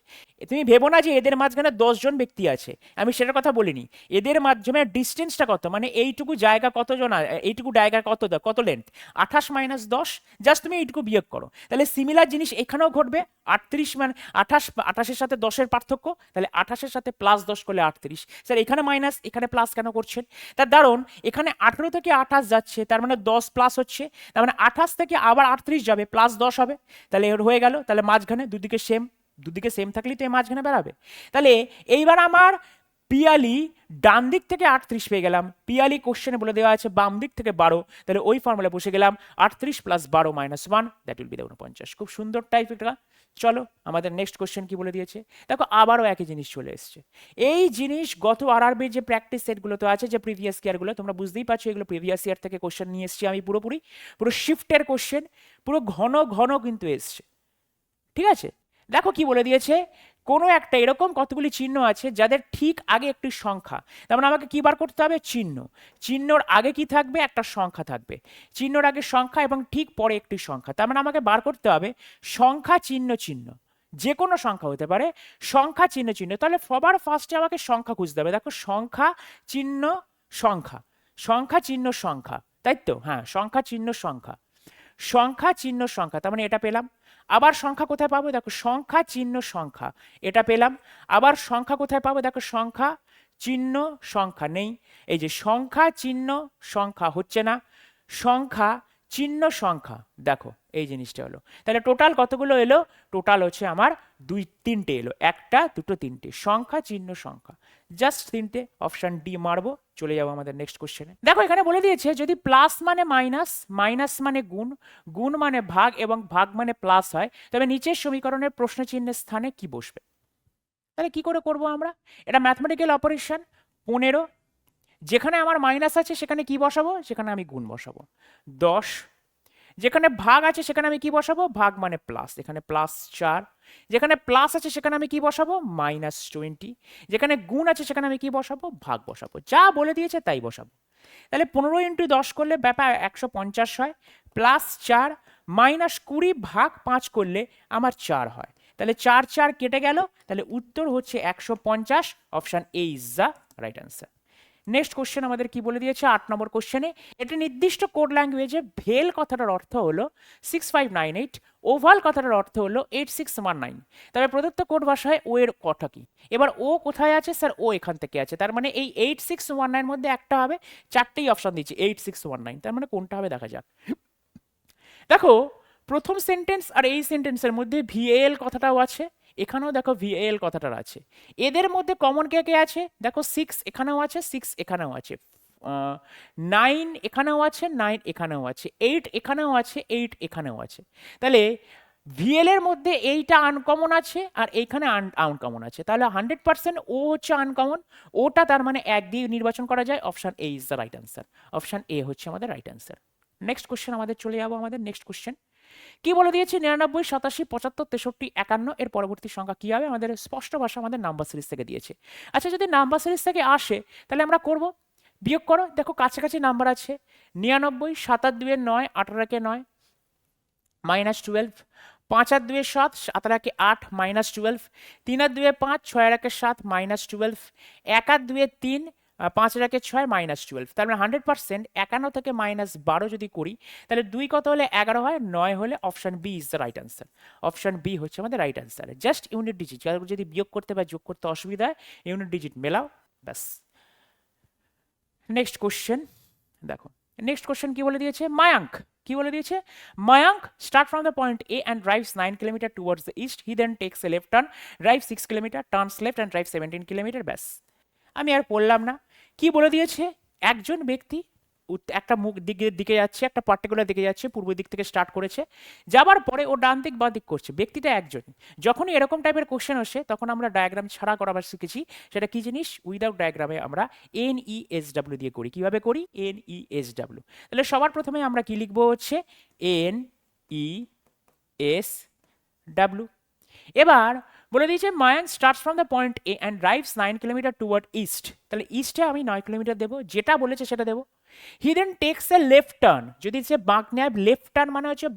তুমি ভেবো না যে এদের মাঝখানে 10 জন ব্যক্তি আছে, আমি সেটার কথা বলিনি। এদের মাধ্যমে ডিস্টেন্সটা কত, মানে এইটুকু জায়গা কতজন, এইটুকু জায়গা কত লেন্থ, 28 - 10, জাস্ট তুমি এইটুকু বিয়োগ করো। তাহলে সিমিলার জিনিস এখানেও ঘটবে। 38 মানে 28 সাথে 10-এর পার্থক্য, তাহলে 28-এর সাথে +10 করলে 38। স্যার এখানে মাইনাস, এখানে প্লাস কেন করছেন? তার কারণ এখানে 18 থেকে 28 যাচ্ছে, তার মানে 10 প্লাস হচ্ছে, তার মানে 28 থেকে আবার 38 যাবে, +10 হবে, তাহলে এর হয়ে গেল। তাহলে মাঝখানে দুদিকে সেম থাকলেই তো এই মাঝখানে বেরাবে। তাহলে এইবার আমার পিয়ালি ডান দিক থেকে 38 পেয়ে গেলাম, পিয়ালি কোশ্চেনে বলে দেওয়া আছে বাম দিক থেকে 12, তাহলে ওই ফর্মুলা বসে গেলাম, 38 + 12 - 1, দ্যাট উইল বি 49। খুব সুন্দর টাইপ এটা। চলো আমাদের নেক্সট কোশ্চেন কি বলে দিয়েছে দেখো, আবারও একই জিনিস চলে এসছে। এই জিনিস গত আরআরবির যে প্র্যাকটিস সেটগুলো তো আছে, যে প্রিভিয়াস ইয়ারগুলো, তোমরা বুঝতেই পারছো এগুলো প্রিভিয়াস ইয়ার থেকে কোশ্চেন নিয়ে এসেছি আমি, পুরো শিফটের কোশ্চেন, পুরো ঘন ঘন কিন্তু এসছে। ঠিক আছে, দেখো কি বলে দিয়েছে, কোনো একটা এরকম কতগুলি চিহ্ন আছে যাদের ঠিক আগে একটি সংখ্যা, তার মানে আমাকে কি বার করতে হবে? চিহ্নর আগে কি থাকবে? একটা সংখ্যা থাকবে। চিহ্নর আগে সংখ্যা এবং ঠিক পরে একটি সংখ্যা, তার মানে আমাকে বার করতে হবে সংখ্যা চিহ্ন চিহ্ন, যে কোনো সংখ্যা হতে পারে, সংখ্যা চিহ্ন চিহ্ন। তাহলে সবার ফার্স্টে আমাকে সংখ্যা খুঁজতে হবে। দেখো সংখ্যা চিহ্ন সংখ্যা, সংখ্যা চিহ্ন সংখ্যা, তাই তো? হ্যাঁ, সংখ্যা চিহ্ন সংখ্যা, সংখ্যা চিহ্ন সংখ্যা, তার মানে এটা পেলাম। আবার সংখ্যা কোথায় পাবো? দেখো সংখ্যা চিহ্ন সংখ্যা, এটা পেলাম। আবার সংখ্যা কোথায় পাবো? দেখো সংখ্যা চিহ্ন সংখ্যা নেই, এই যে সংখ্যা চিহ্ন সংখ্যা হচ্ছে না, সংখ্যা চিহ্ন সংখ্যা, দেখো এই জিনিসটা হলো। তাহলে টোটাল কতগুলো এলো? টোটাল হচ্ছে আমার 3টে এলো, 1টা 2টো 3টে, সংখ্যা চিহ্ন সংখ্যা, জাস্ট 3টে। অপশন ডি মারবো, চলে যাবো আমাদের নেক্সট কোশ্চেনে। দেখো এখানে বলে দিয়েছে যদি প্লাস মানে মাইনাস, মাইনাস মানে গুণ, গুণ মানে ভাগ এবং ভাগ মানে প্লাস হয়, তবে নিচের সমীকরণের প্রশ্ন চিহ্নের স্থানে কি বসবে? তাহলে কি করে করব আমরা? এটা ম্যাথমেটিক্যাল অপারেশন। 15, যেখানে আমার মাইনাস আছে সেখানে কি বসাবো? সেখানে আমি গুণ বসাবো। 10, যেখানে ভাগ আছে সেখানে আমি কি বসাবো? ভাগ মানে প্লাস, এখানে +4, যেখানে প্লাস আছে সেখানে আমি কি বসাবো? -20, যেখানে গুণ আছে সেখানে আমি কি বসাবো? ভাগ বসাবো। যা বলে দিয়েছে তাই বসাবো। তাহলে 15 × 10 করলে ব্যাপার 150 হয়, +4 -20 ভাগ 5 করলে আমার 4 হয়। তাহলে 4 4 কেটে গেল, তাহলে উত্তর হচ্ছে 150। Option A is the right answer. Next question আমাদের কি বলে দিয়েছে 8 নম্বর কোশ্চেনে, এটি নির্দিষ্ট কোড ল্যাঙ্গুয়েজে ভেল কথাটার অর্থ হলো 6598, ওভাল কথাটার অর্থ হলো 8619। তবে প্রদত্ত কোড ভাষায় ও এর কথা কি? এবার ও কোথায় আছে? স্যার ও এখান থেকে আছে, তার মানে এই 8619 এর মধ্যে একটা হবে, 4টেই অপশন দিচ্ছি 8619, তার মানে কোনটা হবে দেখা যাক। দেখো প্রথম সেন্টেন্স আর এই সেন্টেন্সের মধ্যে ভিএল কথাটাও আছে, এখানেও দেখো ভিএল কথাটার আছে। এদের মধ্যে কমন কে কে আছে? দেখো 6 এখানেও আছে, 6 এখানেও আছে, 9 এখানেও আছে, 9 এখানেও আছে, 8 এখানেও আছে, 8 এখানেও আছে। তাহলে ভিএল এর মধ্যে এইটা আনকমন আছে আর এইখানে আনকমন আছে, তাহলে 100% ও হচ্ছে আনকমন, ওটা তার মানে 1 দিয়ে নির্বাচন করা যায়। Option A is the right answer. Option A হচ্ছে আমাদের রাইট অ্যান্সার। নেক্সট কোশ্চেন আমাদের চলে যাবো আমাদের নেক্সট কোশ্চেন। কি বলে দিয়েছে 99, 87, 75, 63, 51 এর পরবর্তী সংখ্যা কি হবে? আমাদের স্পষ্ট ভাষা আমাদের নাম্বার সিরিজ থেকে দিয়েছে। আচ্ছা যদি নাম্বার সিরিজ থেকে আসে তাহলে আমরা করব বিয়োগ করো। দেখো কাছাকাছি নাম্বার আছে, 99, 7 আর 2 9, 18 একে 9, -12, 5 আর 2 7, 17 একে 8, -12, 3 আর 2 5, 6 আর 1 7, -12, 1 আর 2 3, 5 আর 1 6, -12। তার মানে 100% 51 থেকে -12 যদি করি তাহলে 2 কত হলে 11 হয়, 9 হলে option B is the right answer. Option B হচ্ছে আমাদের right answer. Just unit digit, যদি বিয়োগ করতে বা যোগ করতে অসুবিধা হয় ইউনিট ডিজিট মেলাও, ব্যাস। নেক্সট কোশ্চেন দেখো, নেক্সট কোশ্চেন কি বলে দিয়েছে? মায়াঙ্ক কি বলে দিয়েছে? Mayank start from the point A and drives 9 kilometre towards the east, he then takes a left turn, drive 6 kilometre, turns left and drive 17 kilometre, ব্যাস। আমি আর পড়লাম না। কি বলে দিয়েছে? একজন ব্যক্তি একটা মুখ দিকে যাচ্ছে, একটা পার্টিকুলার দিকে যাচ্ছে, পূর্ব দিক থেকে স্টার্ট করেছে, যাবার পরে ও ডান দিক বা দিক করছে, ব্যক্তিটা একজন। যখনই এরকম টাইপের কোশ্চেন আসে তখন আমরা ডায়াগ্রাম ছাড়া করাবার শিখেছি। সেটা কি জিনিস? উইদাউট ডায়াগ্রামে আমরা NESW দিয়ে করি। কিভাবে করি? NESW। তাহলে সবার প্রথমে আমরা কি লিখবো হচ্ছে NESW। এবার বলে দিয়েছে Mayank starts from the point A and drives 9 kilometre toward east. তাহলে ইস্টে আমি 9 কিলোমিটার দেবো, যেটা বলেছে সেটা দেবো। হি then takes a left turn. যদি সে বাঁক নেয়, লেফট টার্ন মানে হচ্ছে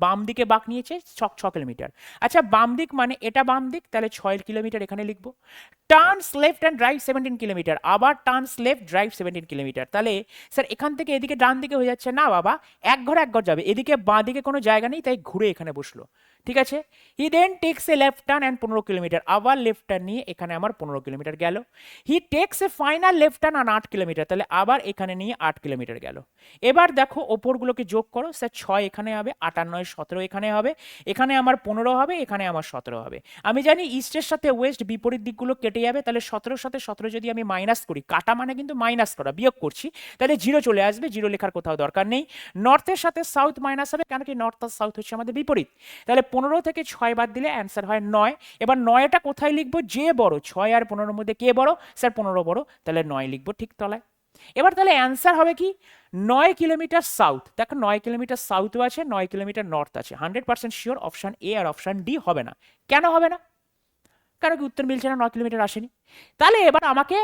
বাম দিকে বাঁক নিয়েছে 6 কিলোমিটার। আচ্ছা, বাম দিক মানে এটা বাম দিক, তাহলে 6 কিলোমিটার এখানে লিখবো। Turns left and drive 17 kilometre, আবার টার্নস লেফট ড্রাইভ 17 কিলোমিটার। তাহলে স্যার এখান থেকে এদিকে ডান দিকে হয়ে যাচ্ছে না বাবা, এক ঘর যাবে, এদিকে বাঁ দিকে কোনো জায়গা নেই, তাই ঘুরে এখানে বসলো। ঠিক আছে। He then takes a left turn and 15 kilometre, আবার লেফট টার্ন নিয়ে এখানে আমার 15 কিলোমিটার গেল। He takes a final left turn on 8 kilometre, তাহলে আবার এখানে নিয়ে 8 কিলোমিটার গেল। এবার দেখো ওপরগুলোকে যোগ করো, স্যার 6 এখানে হবে, 8 আর 9 17 এখানে হবে, এখানে আমার 15 হবে, এখানে আমার 17 হবে। আমি জানি ইস্টের সাথে ওয়েস্ট বিপরীত দিকগুলো কেটে যাবে, তাহলে 17 সাথে 17 যদি আমি মাইনাস করি, কাটা মানে কিন্তু মাইনাস করা, বিয়োগ করছি, তাহলে 0 চলে আসবে, 0 লেখার কোথাও দরকার নেই। নর্থের সাথে সাউথ মাইনাস হবে, কেন কি নর্থ আর সাউথ হচ্ছে আমাদের বিপরীত। তাহলে 15 থেকে 6 বাদ দিলে অ্যান্সার হয় 9। এবার 9টা কোথায় লিখবো? যে বড়, 6 আর 15 মধ্যে কে বড়? স্যার 15 বড়, তাহলে 9 লিখবো ঠিক তলায়। এবার তাহলে অ্যান্সার হবে কি? 9 কিলোমিটার সাউথ। দেখো 9 কিলোমিটার সাউথও আছে, 9 কিলোমিটার নর্থ আছে। 100% শিওর অপশন এ আর অপশন ডি হবে না। কেন হবে না? কারণ কি উত্তর মিলছে না, 9 কিলোমিটার আসেনি। তাহলে এবার আমাকে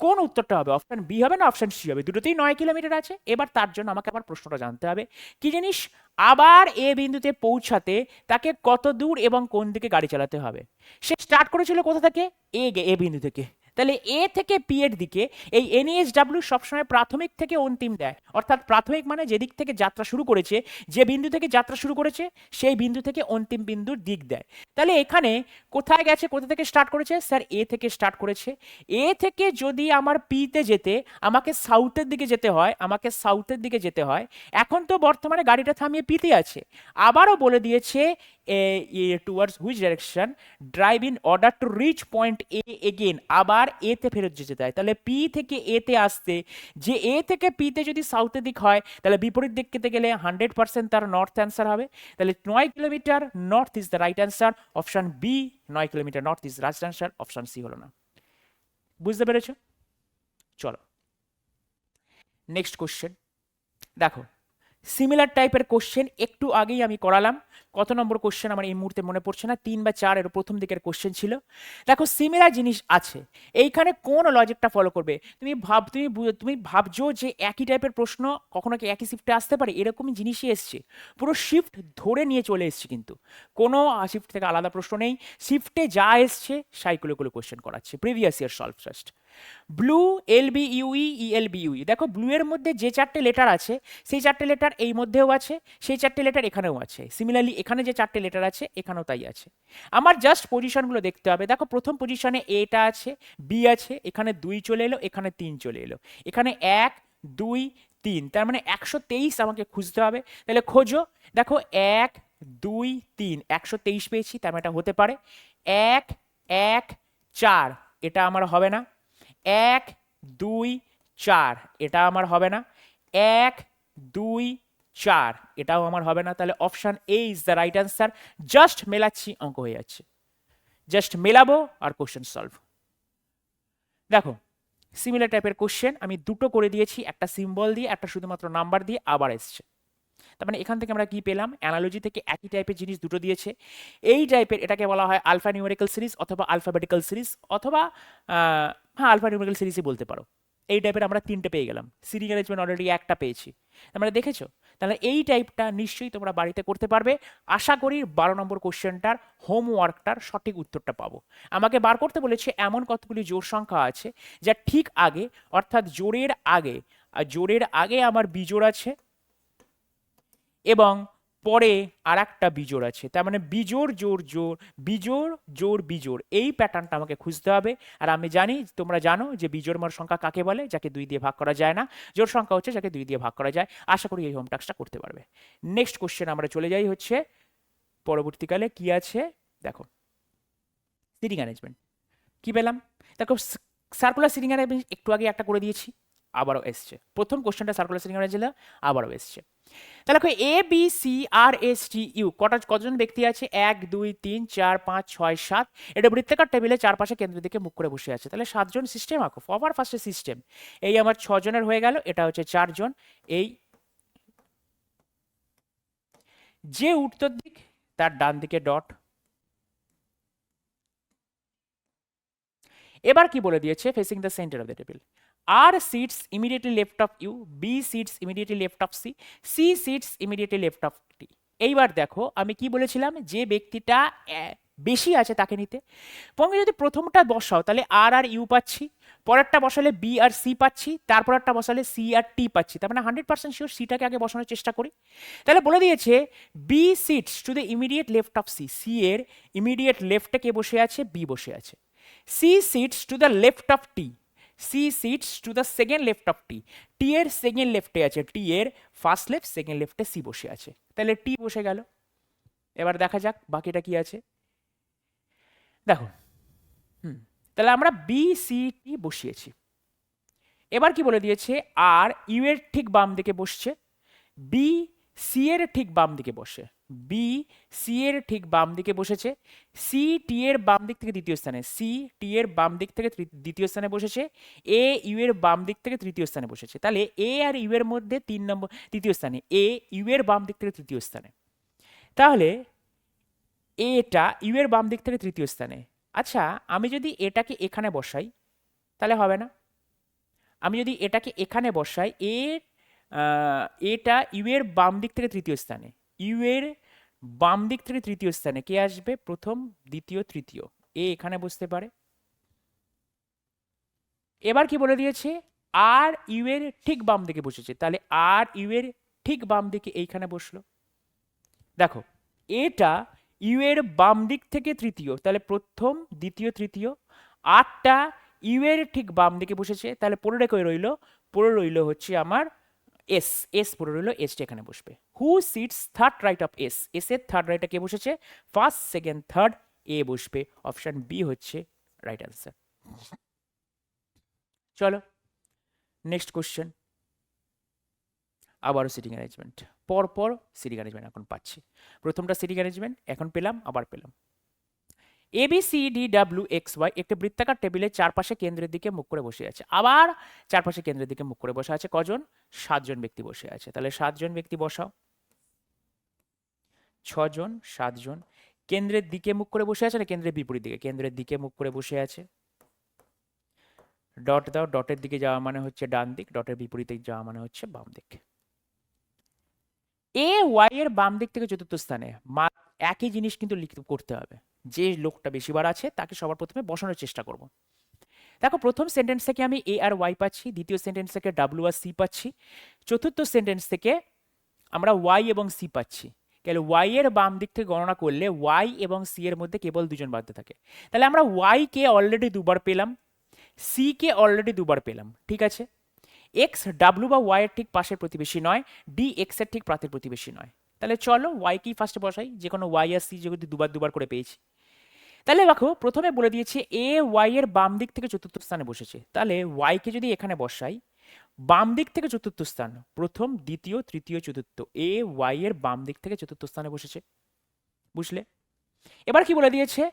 কোন উত্তরটা হবে? অপশন বি হবে না অপশন সি হবে? দুটোতেই 9 কিলোমিটার আছে। এবার তার জন্য আমাকে আবার প্রশ্নটা জানতে হবে কি জিনিস? আবার এ বিন্দুতে পৌঁছাতে তাকে কত দূর এবং কোন দিকে গাড়ি চালাতে হবে। সে স্টার্ট করেছিল কোথা থেকে? এ বিন্দু থেকে। তাহলে এ থেকে পি এর দিকে এই NESW সবসময় প্রাথমিক থেকে অন্তিম দেয়, অর্থাৎ প্রাথমিক মানে যেদিক থেকে যাত্রা শুরু করেছে, যে বিন্দু থেকে যাত্রা শুরু করেছে সেই বিন্দু থেকে অন্তিম বিন্দুর দিক দেয়। তাহলে এখানে কোথায় গেছে, কোথা থেকে স্টার্ট করেছে? স্যার এ থেকে স্টার্ট করেছে। এ থেকে যদি আমার পিতে যেতে আমাকে সাউথের দিকে যেতে হয়, এখন তো বর্তমানে গাড়িটা থামিয়ে পিতে আছে। আবারও বলে দিয়েছে towards which direction drive in order to reach point A again, আবার এতে ফেরত যেতে দেয়। তাহলে পি থেকে এতে আসতে, যে এ থেকে পিতে যদি সাউথের দিক হয় তাহলে বিপরীত দিক পেতে গেলে 100% তার নর্থ অ্যান্সার হবে। তাহলে 9 kilometre north is the right answer, option B 9 kilometre north is right answer, option C হলো না। বুঝতে পেরেছো? চলো নেক্সট কোশ্চেন দেখো। সিমিলার টাইপের কোশ্চেন একটু আগেই আমি করালাম। কত নম্বর কোশ্চেন আমার এই মুহূর্তে মনে পড়ছে না, 3 বা 4 এর প্রথম দিকের কোশ্চেন ছিল। দেখো সিমিলার জিনিস আছে, এইখানে কোন লজিকটা ফলো করবে? তুমি ভাবছো যে একই টাইপের প্রশ্ন কখনো কি একই শিফটে আসতে পারে? এরকমই জিনিসই এসছে, পুরো শিফট ধরে নিয়ে চলে এসছে, কিন্তু কোনো শিফট থেকে আলাদা প্রশ্ন নেই। শিফটে যা এসছে সাইকুলো কোশ্চেন করাচ্ছে, previous year solve just. Blue LBUE, দেখো ব্লু এর মধ্যে যে 4টে লেটার আছে সেই 4টে লেটার এই মধ্যেও আছে, সেই 4টে লেটার এখানেও আছে। সিমিলারলি এখানে যে 4টে লেটার আছে এখানেও তাই আছে। আমার জাস্ট পজিশনগুলো দেখতে হবে। দেখো প্রথম পজিশনে এটা আছে, বি আছে, এখানে 2 চলে এলো, এখানে 3 চলে এলো, এখানে 1 2 3, তার মানে 123 আমাকে খুঁজতে হবে। তাহলে খোঁজো। দেখো 1 2 3, 123 পেয়েছি, তার মানে এটা হতে পারে 1 1 4, এটা আমার হবে না। 1 2 4, এটা আমার হবে না। 1 2 4, এটাও আমার হবে না। তাহলে option A is the right answer. Just মেলাচ্ছি, অঙ্ক হয়ে যাচ্ছে। জাস্ট মেলাবো আর কোশ্চেন সলভ। দেখো সিমিলার টাইপের কোশ্চেন আমি দুটো করে দিয়েছি, একটা সিম্বল দিয়ে, একটা শুধুমাত্র নাম্বার দিয়ে আবার এসছে। তার মানে এখান থেকে আমরা কি পেলাম? অ্যানালজি থেকে একই টাইপের জিনিস দুটো দিয়েছে। এই টাইপের এটাকে বলা হয় আলফা নিউমেরিক্যাল সিরিজ অথবা আলফাবেটিক্যাল সিরিজ, অথবা হ্যাঁ আলফা নিউমেরিক্যাল সিরিজই বলতে পারো। এই টাইপের আমরা 3টে পেয়ে গেলাম, সিরিং অ্যারেঞ্জমেন্ট অলরেডি একটা পেয়েছি। তোমরা দেখেছো? তাহলে এই টাইপটা নিশ্চয়ই তোমরা বাড়িতে করতে পারবে। আশা করি 12 নম্বর কোশ্চেনটার হোমওয়ার্কটার সঠিক উত্তরটা পাবো। আমাকে বার করতে বলেছে এমন কতগুলি জোড় সংখ্যা আছে যা ঠিক আগে, অর্থাৎ জোড়ের আগে আমার বিজোড় আছে এবং পরে আর একটা বিজোড় আছে। তার মানে বিজোড় জোড় জোড়, বিজোড় জোড় বিজোড়, এই প্যাটার্নটা আমাকে খুঁজতে হবে। আর আমি জানি, তোমরা জানো যে বিজোড় মার সংখ্যা কাকে বলে? যাকে 2 দিয়ে ভাগ করা যায় না। জোড় সংখ্যা হচ্ছে যাকে 2 দিয়ে ভাগ করা যায়। আশা করি এই হোম টাস্কটা করতে পারবে। নেক্সট কোশ্চেন আমরা চলে যাই হচ্ছে পরবর্তীকালে কি আছে দেখো। সিটিং অ্যারেঞ্জমেন্ট কি পেলাম? দেখো সার্কুলার সিটিং অ্যারেঞ্জমেন্ট একটু আগে একটা করে দিয়েছি, আবারও এসছে। প্রথম কোশ্চেনটা সার্কুলার সিটিং অ্যারেঞ্জমেন্ট আবারও এসছে। তাহলে দেখো এ বি সি আর এস টি ইউ কতজন ব্যক্তি আছে? 1 2 3 4 5 6 7। এটা বৃত্তাকার টেবিলে চারপাশে কেন্দ্রের দিকে মুখ করে বসে আছে। তাহলে 7জন সিস্টেম আঁকো। সবার ফার্স্টে সিস্টেম এই আমার 6 জনের হয়ে গেল, এটা হচ্ছে 4 জন। এই যে উত্তর দিক তার ডান দিকে ডট। এবার কি বলে দিয়েছে? Facing the centre of the table. R sits immediately left of U, B sits immediately left of C, C sits immediately left of T. এইবার দেখো আমি কি বলেছিলাম, যে ব্যক্তিটা বেশি আছে তাকে নিতে। পঙ্গে যদি প্রথমটা বসাও তাহলে আর আর ইউ পাচ্ছি, পরেরটা বসালে বি আর সি পাচ্ছি, তারপরেরটা বসালে সি আর টি পাচ্ছি। তার মানে 100% শিওর সিটাকে আগে বসানোর চেষ্টা করি। তাহলে বলে দিয়েছে B sits to the immediate left of C, C এর ইমিডিয়েট লেফটে কে বসে আছে? বি বসে আছে। C sits to the left of T, C sits to the second left of T, T এর সেকেন্ড লেফটে আছে, T এর ফার্স্ট লেফট সেকেন্ড লেফটে C বসে আছে। তাহলে T বসে গেল। এবার দেখা যাক বাকিটা কি আছে। দেখো তাহলে আমরা বি সি টি বসিয়েছি। এবার কি বলে দিয়েছে? আর ইউ এর ঠিক বাম দিকে বসছে, বি সি এর ঠিক বাম দিকে বসে, বি সি এর ঠিক বাম দিকে বসেছে, সি টি এর বাম দিক থেকে দ্বিতীয় স্থানে, সি টি এর বাম দিক থেকে দ্বিতীয় স্থানে বসেছে, এ ইউ এর বাম দিক থেকে তৃতীয় স্থানে বসেছে। তাহলে এ আর ইউ এর মধ্যে 3 নম্বর তৃতীয় স্থানে, এ ইউ এর বাম দিক থেকে তৃতীয় স্থানে। তাহলে এটা ইউ এর বাম দিক থেকে তৃতীয় স্থানে। আচ্ছা আমি যদি এটাকে এখানে বসাই তাহলে হবে না। আমি যদি এটাকে এখানে বসাই, এটা ইউ এর বাম দিক থেকে তৃতীয় স্থানে, ইউ এর বাম দিক থেকে তৃতীয় স্থানে কে আসবে? প্রথম দ্বিতীয় তৃতীয়, এ এখানে বসতে পারে। এবার কি বলে দিয়েছে? আর ইউ এর ঠিক বাম দিকে বসেছে, তাহলে আর ইউ এর ঠিক বাম দিকে এইখানে বসলো। দেখো এটা ইউ এর বাম দিক থেকে তৃতীয়, তাহলে প্রথম দ্বিতীয় তৃতীয়। আরটা ইউ এর ঠিক বাম দিকে বসেছে, তাহলে পড়ে রেখে রইল, পড়ে রইল হচ্ছে আমার এস, এস পড়ে রইল, এসটা এখানে বসবে। Who sits third right of S, S এর থার্ড রাইটে কে বসেছে? ফার্স্ট সেকেন্ড থার্ড এ বসবে। অপশন বি হচ্ছে রাইট অ্যান্সার। চলো নেক্সট কোশ্চেন। আবারও সিটিং অ্যারেঞ্জমেন্ট, পরপর সিটিং অ্যারেঞ্জমেন্ট এখন পাচ্ছি। প্রথমটা সিটিং অ্যারেঞ্জমেন্ট এখন পেলাম, আবার পেলাম। A B C D W X Y একটি বৃত্তাকার টেবিলের চারপাশে কেন্দ্রের দিকে মুখ করে বসে আছে। আবার চারপাশে কেন্দ্রের দিকে মুখ করে বসে আছে কজন? 7 জন ব্যক্তি বসে আছে। তাহলে 7 জন ব্যক্তি বসাও। 6 জন 7 জন। কেন্দ্রের দিকে মুখ করে বসে আছে না কেন্দ্রের বিপরীত দিকে? কেন্দ্রের দিকে মুখ করে বসে আছে। ডট দাও, ডটের দিকে যাওয়া মানে হচ্ছে ডান দিক, ডটের বিপরীতে যাওয়া মানে হচ্ছে বাম দিক। এ ওয়াই এর বাম দিক থেকে চতুর্থ স্থানে, একই জিনিস কিন্তু লিখতে করতে হবে। যে লোকটা বেশিবার আছে তাকে সবার প্রথমে বসানোর চেষ্টা করব। দেখো প্রথম সেন্টেন্স থেকে আমি এ আর ওয়াই পাচ্ছি, দ্বিতীয় সেন্টেন্স থেকে ডাব্লিউ আর সি পাচ্ছি, চতুর্থ সেন্টেন্স থেকে আমরা ওয়াই এবং সি পাচ্ছি। তাহলে ওয়াই এর বাম দিক থেকে গণনা করলে ওয়াই এবং সি এর মধ্যে কেবল 2 জন বাদ থাকে। তাহলে আমরা ওয়াই কে অলরেডি 2বার পেলাম, সি কে অলরেডি 2বার পেলাম, ঠিক আছে। এক্স ডাব্লিউ বা ওয়াই এর ঠিক পাশের প্রতিবেশী নয়, ডি এক্স এর ঠিক প্রান্তের প্রতিবেশী নয়। তাহলে চলো ওয়াই কি ফার্স্টে বসাই, যে কোনো ওয়াই আর সি যেহেতু 2বার করে পেয়েছি। তাহলে দেখো প্রথমে বলে দিয়েছে এ ওয়াই এর বাম দিক থেকে চতুর্থ স্থানে বসেছে। তাহলে ওয়াই কে যদি এখানে বসাই, বাম দিক থেকে চতুর্থ স্থান, প্রথম দ্বিতীয় তৃতীয় চতুর্থ, এ ওয়াই এর বাম দিক থেকে চতুর্থ স্থানে বসেছে, বুঝলে। এবার কি বলে দিয়েছে?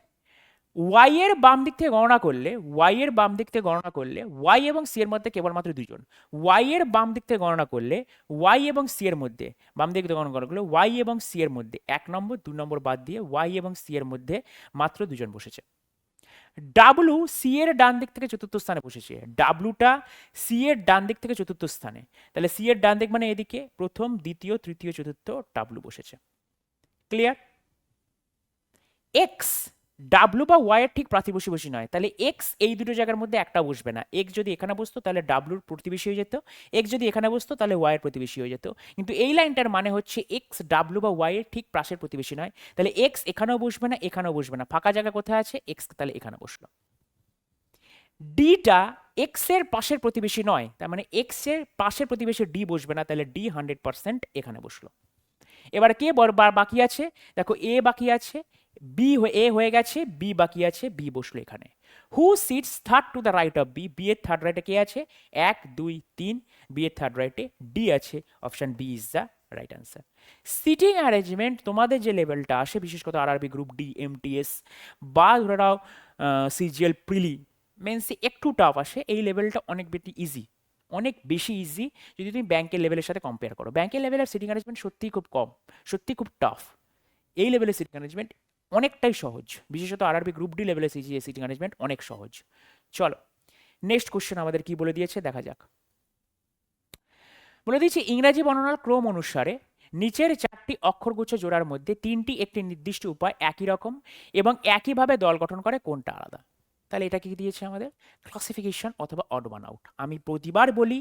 ওয়াই এর বাম দিক থেকে গণনা করলে, ওয়াই এর বাম দিক থেকে গণনা করলে ওয়াই এবং সি এর মধ্যে কেবলমাত্র 2 জন। ওয়াই এর বাম দিক থেকে গণনা করলে ওয়াই এবং সি এর মধ্যে, বাম দিক থেকে গণনা করলে ওয়াই এবং সি এর মধ্যে 1 নম্বর 2 নম্বর বাদ দিয়ে ওয়াই এবং সি এর মধ্যে মাত্র 2 জন বসেছে। ডাব্লু সি এর ডান দিক থেকে চতুর্থ স্থানে বসেছে, ডাব্লুটা সি এর ডান দিক থেকে চতুর্থ স্থানে, তাহলে সি এর ডান দিক মানে এদিকে, প্রথম দ্বিতীয় তৃতীয় চতুর্থ ডাব্লু বসেছে। ক্লিয়ার? এক্স ডাব্লু বা ওয়াই এর ঠিক প্রতিবেশী নয়, তাহলে এক্স এই দুটো জায়গার মধ্যে একটা বসবে না। এক্স যদি এখানে বসতো তাহলে ডাব্লুর প্রতিবেশী হয়ে যেত, এক্স যদি এখানে বসতো তাহলে ওয়াই এর প্রতিবেশী হয়ে যেত। কিন্তু এই লাইনটার মানে হচ্ছে এক্স ডাব্লু বা ওয়াই এর ঠিক পাশের প্রতিবেশী নয়, তাহলে এক্স এখানেও বসবে না এখানেও বসবে না, ফাঁকা জায়গা কোথায় আছে? এক্স তাহলে এখানে বসলো। ডিটা এক্স এর পাশের প্রতিবেশী নয়, তার মানে এক্স এর পাশের প্রতিবেশী ডি বসবে না, তাহলে ডি 100% এখানে বসলো। এবার কে বাকি আছে? দেখো এ বাকি আছে, বি এ হয়ে গেছে, বি বাকি আছে, বি বসলো এখানে। Who sits third to the right of B, B এর থার্ড রাইটে কে আছে? 1 2 3, বি এর থার্ড রাইটে ডি আছে, option B is the right answer. Seating arrangement তোমাদের যে লেভেলটা আসে, বিশেষ করে আরআরবি গ্রুপ ডি, এমটিএস বা ধরে নাও সিজিএল প্রিলি মেন্সে একটু টাফ আসে, এই লেভেলটা অনেক বেশি ইজি, অনেক বেশি ইজি যদি তুমি ব্যাংকের লেভেলের সাথে কম্পেয়ার করো। ব্যাংকের লেভেলের সিটিং অ্যারেঞ্জমেন্ট সত্যিই খুব কম, সত্যিই খুব টাফ। এই লেভেলের সিটিং অ্যারেঞ্জমেন্ট অনেকটাই সহজ, বিশেষত আরআরবি গ্রুপ ডি লেভেলের সিটিং অ্যারেঞ্জমেন্ট অনেক সহজ। চলো নেক্সট কোশ্চেন আমাদের কি বলে দিয়েছে দেখা যাক। বলে দিয়েছে ইংরাজি বর্ণনার ক্রম অনুসারে নিচের 4টি অক্ষরগুচ্ছ জোড়ার মধ্যে 3টি একটি নির্দিষ্ট উপায় একই রকম এবং একইভাবে দল গঠন করে, কোনটা আলাদা? তাহলে এটা কি দিয়েছে আমাদের? ক্লাসিফিকেশন অথবা অড ওয়ান আউট। আমি প্রতিবার বলি,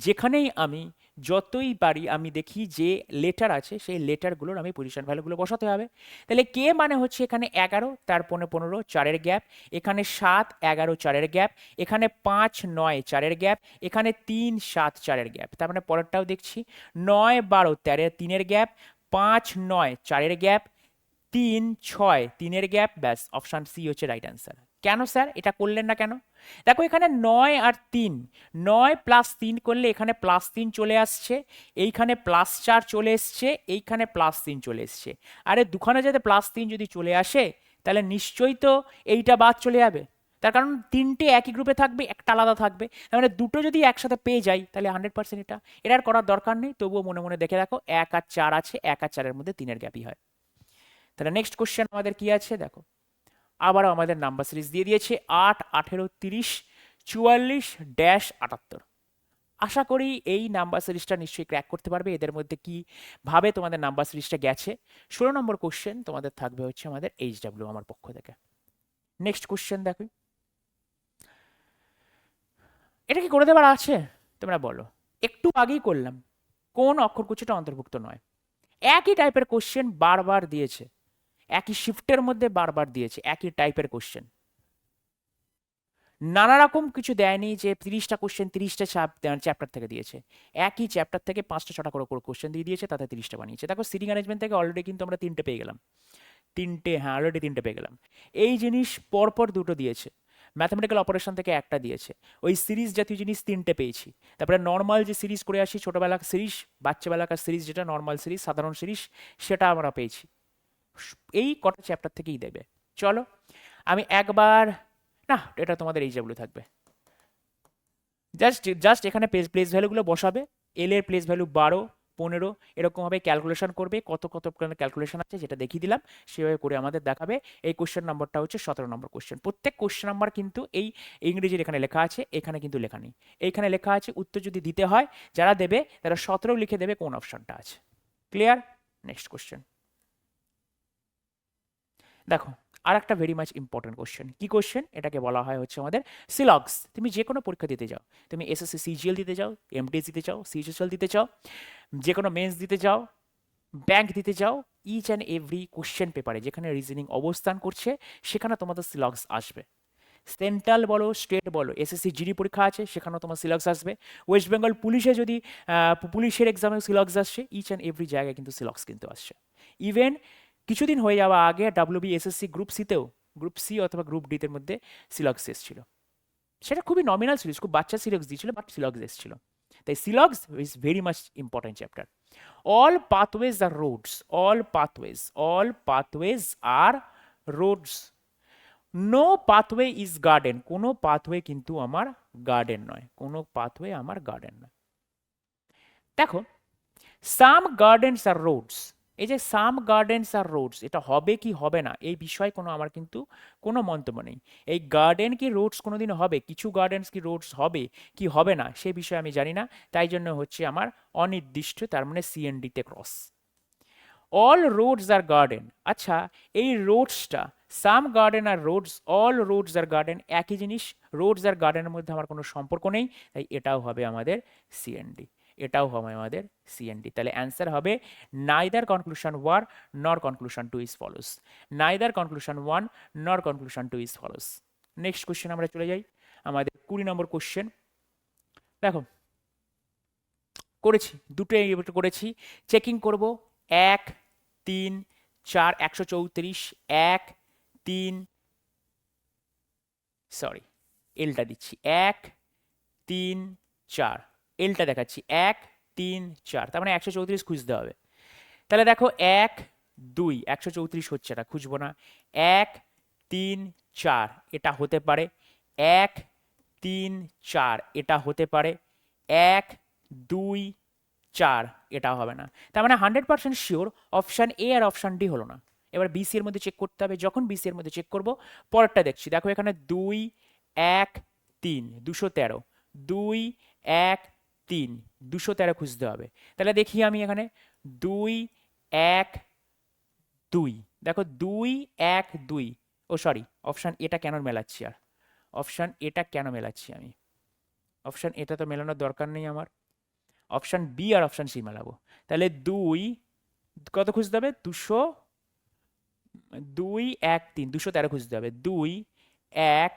যেখানেই আমি যতই পারি আমি দেখি যে লেটার আছে সেই লেটারগুলোর আমি পজিশন ভ্যালুগুলো বসাতে হবে। তাহলে কে মানে হচ্ছে এখানে 11, তার 15 4-এর গ্যাপ, এখানে 7 11 4-এর গ্যাপ, এখানে 5 9 4-এর গ্যাপ, এখানে 3 7 4-এর গ্যাপ। তার মানে পরেরটাও দেখছি 9 12 13 3-এর গ্যাপ, 5 9 4-এর গ্যাপ, 3 6 3-এর গ্যাপ, ব্যাস অপশন সি হচ্ছে রাইট অ্যান্সার। কেন স্যার এটা করলেন না কেন? দেখো এখানে 9 আর 3, 9 প্লাস 3 করলে এখানে প্লাস 3 চলে আসছে, এইখানে প্লাস 4 চলে এসছে, এইখানে প্লাস 3 চলে এসছে। আরে দুখানে যাতে প্লাস 3 যদি চলে আসে তাহলে নিশ্চয়ই তো এইটা বাদ চলে যাবে, তার কারণ 3টে একই গ্রুপে থাকবে, একটা আলাদা থাকবে। তার মানে দুটো যদি একসাথে পেয়ে যাই তাহলে 100% এটা আর করার দরকার নেই। তবুও মনে মনে দেখে রাখো 1 আর 4 আছে, 1 আর 4-এর মধ্যে 3-এর গ্যাপই হয়। তাহলে নেক্সট কোশ্চেন আমাদের কি আছে দেখো, আবারও আমাদের নাম্বার সিরিজ দিয়ে দিয়েছে 8 18 30 44 78। আশা করি এই নাম্বার সিরিজটা নিশ্চয়ই ক্র্যাক করতে পারবে। এদের মধ্যে কি ভাবে তোমাদের নাম্বার সিরিজটা গেছে। 16 নম্বর কোশ্চেন তোমাদের থাকবে হচ্ছে আমাদের এইচডব্লিউ আমার পক্ষ থেকে। নেক্সট কোশ্চেন দেখো, এটা কি করে দেওয়ার আছে তোমরা বলো? একটু আগেই করলাম, কোন অক্ষরগুচ্ছটা অন্তর্ভুক্ত নয়। একই টাইপের কোশ্চেন বারবার দিয়েছে, একই শিফটের মধ্যে বারবার দিয়েছে, একই টাইপের কোশ্চেন, নানা রকম কিছু দেয়নি যে 30টা কোশ্চেন 30টা চ্যাপ্টার থেকে দিয়েছে। একই চ্যাপ্টার থেকে 5টা 6টা করে কোশ্চেন দিয়ে দিয়েছে, তাতে 30টা বানিয়েছে। দেখো সিটিং অ্যারেঞ্জমেন্ট থেকে অলরেডি কিন্তু আমরা 3টে পেয়ে গেলাম, 3টে, হ্যাঁ অলরেডি 3টে পেয়ে গেলাম। এই জিনিস পরপর 2টো দিয়েছে, ম্যাথমেটিক্যাল অপারেশন থেকে একটা দিয়েছে, ওই সিরিজ জাতীয় জিনিস 3টে পেয়েছি। তারপরে নর্মাল যে সিরিজ করে আসি, ছোটোবেলার সিরিজ, বাচ্চাবেলাকার সিরিজ, যেটা নর্মাল সিরিজ সাধারণ সিরিজ, সেটা আমরা পেয়েছি। এই কটা চ্যাপ্টার থেকেই দেবে। চলো আমি একবার, না এটা তোমাদের এইচডব্লিউ থাকবে, জাস্ট এখানে প্লেস ভ্যালুগুলো বসাবে। এল এর প্লেস ভ্যালু 12 15 এরকমভাবে ক্যালকুলেশন করবে, কত কত ক্যালকুলেশন আছে যেটা দেখিয়ে দিলাম সেভাবে করে আমাদের দেখাবে। এই কোশ্চেন নাম্বারটা হচ্ছে 17 নম্বর কোশ্চেন। প্রত্যেক কোশ্চেন নাম্বার কিন্তু এই ইংরেজির এখানে লেখা আছে, এখানে কিন্তু লেখা নেই। এইখানে লেখা আছে, উত্তর যদি দিতে হয় যারা দেবে তারা 17 লিখে দেবে কোন অপশনটা আছে। ক্লিয়ার? নেক্সট কোশ্চেন দেখো, আর একটা ভেরি মাচ ইম্পর্টেন্ট কোশ্চেন। কি কোশ্চেন? এটাকে বলা হয় হচ্ছে আমাদের সিলগস। তুমি যে কোনো পরীক্ষা দিতে যাও, তুমি এসএসসি সিজিএল দিতে চাও, এমটিএস দিতে চাও, সিএইচএসএল দিতে চাও, যে কোনো মেন্স দিতে চাও, ব্যাংক দিতে চাও, ইচ অ্যান্ড এভরি কোশ্চেন পেপারে যেখানে রিজনিং অবস্থান করছে সেখানে তোমাদের সিলগস আসবে। সেন্ট্রাল বলো স্টেট বলো, এসএসসি জিডি পরীক্ষা আছে সেখানেও তোমার সিলগস আসবে। ওয়েস্ট বেঙ্গল পুলিশে যদি পুলিশের এক্সামে সিলগস আসছে, ইচ অ্যান্ড এভরি জায়গায় কিন্তু সিলগস কিন্তু আসছে। ইভেন কিছুদিন হয়ে যাওয়া আগে ডাব্লিউবি এসএসসি গ্রুপ সিতেও, গ্রুপ সি অথবা গ্রুপ ডিতে মধ্যে সিলগস এসেছিল। সেটা খুবই নমিনাল সিরিজ, খুব বাচ্চা সিলগস দিয়েছিল, বাট সিলগস এসেছিল। তাই syllogisms is very much important chapter. All pathways are roads, all pathways are roads, no pathway is garden, কোনো পাথওয়ে কিন্তু আমার গার্ডেন নয়, কোনো পাথওয়ে আমার গার্ডেন নয়। দেখো সাম গার্ডেনস আর রোডস, এই যে সাম গার্ডেনস আর রোডস, এটা হবে কি হবে না এই বিষয়ে কোনো আমার কিন্তু কোনো মন্তব্য নেই। এই গার্ডেন কি রোডস কোনোদিন হবে, কিছু গার্ডেনস কি রোডস হবে কি হবে না সে বিষয়ে আমি জানি না, তাই জন্য হচ্ছে আমার অনির্দিষ্ট, তার মানে সিএনডিতে cross. All roads are garden, আচ্ছা এই রোডসটা, some garden are roads, all roads are garden একই জিনিস, রোডস আর গার্ডেনের মধ্যে আমার কোনো সম্পর্ক নেই, তাই এটাও হবে আমাদের সিএনডি, এটাও হবে আমাদের সিএনডি। তাহলে অ্যান্সার হবে নাইদার কনক্লুশন 1 নর conclusion 2 is follows, neither conclusion 1 নর conclusion 2 is follows. Next question আমরা চলে যাই, আমাদের 20 নম্বর কোশ্চেন। দেখো করেছি দুটো করেছি, চেকিং করব 1 3 4 134 1 3 সরি এলটা দিচ্ছি 1 3 4 এলটা দেখাচ্ছি 1 3 4 তার মানে 134 খুঁজতে হবে। তাহলে দেখো 1 2 134 হচ্ছে না, খুঁজবো না। 1 3 4 এটা হতে পারে, 1 3 4 এটা হতে পারে, 1 2 4 এটা হবে না। তার মানে 100% শিওর অপশান এ আর অপশান ডি হলো না। এবার বিসি এর মধ্যে চেক করতে হবে। যখন বিসি এর মধ্যে চেক করব, পরেরটা দেখছি। দেখো এখানে 2 1 3 213 2 1 3 213 খুঁজতে হবে। তাহলে দেখি আমি এখানে 2 1 2 দেখো 2 1 2 ও সরি অপশান এটা কেন মেলাচ্ছি, আর অপশান এটা কেন মেলাচ্ছি আমি? অপশান এটা তো মেলানোর দরকার নেই আমার। অপশান বি আর অপশান সি মেলাবো। তাহলে 2 কত খুঁজতে হবে? 200 2 1 3 213 খুঁজতে হবে। 2 1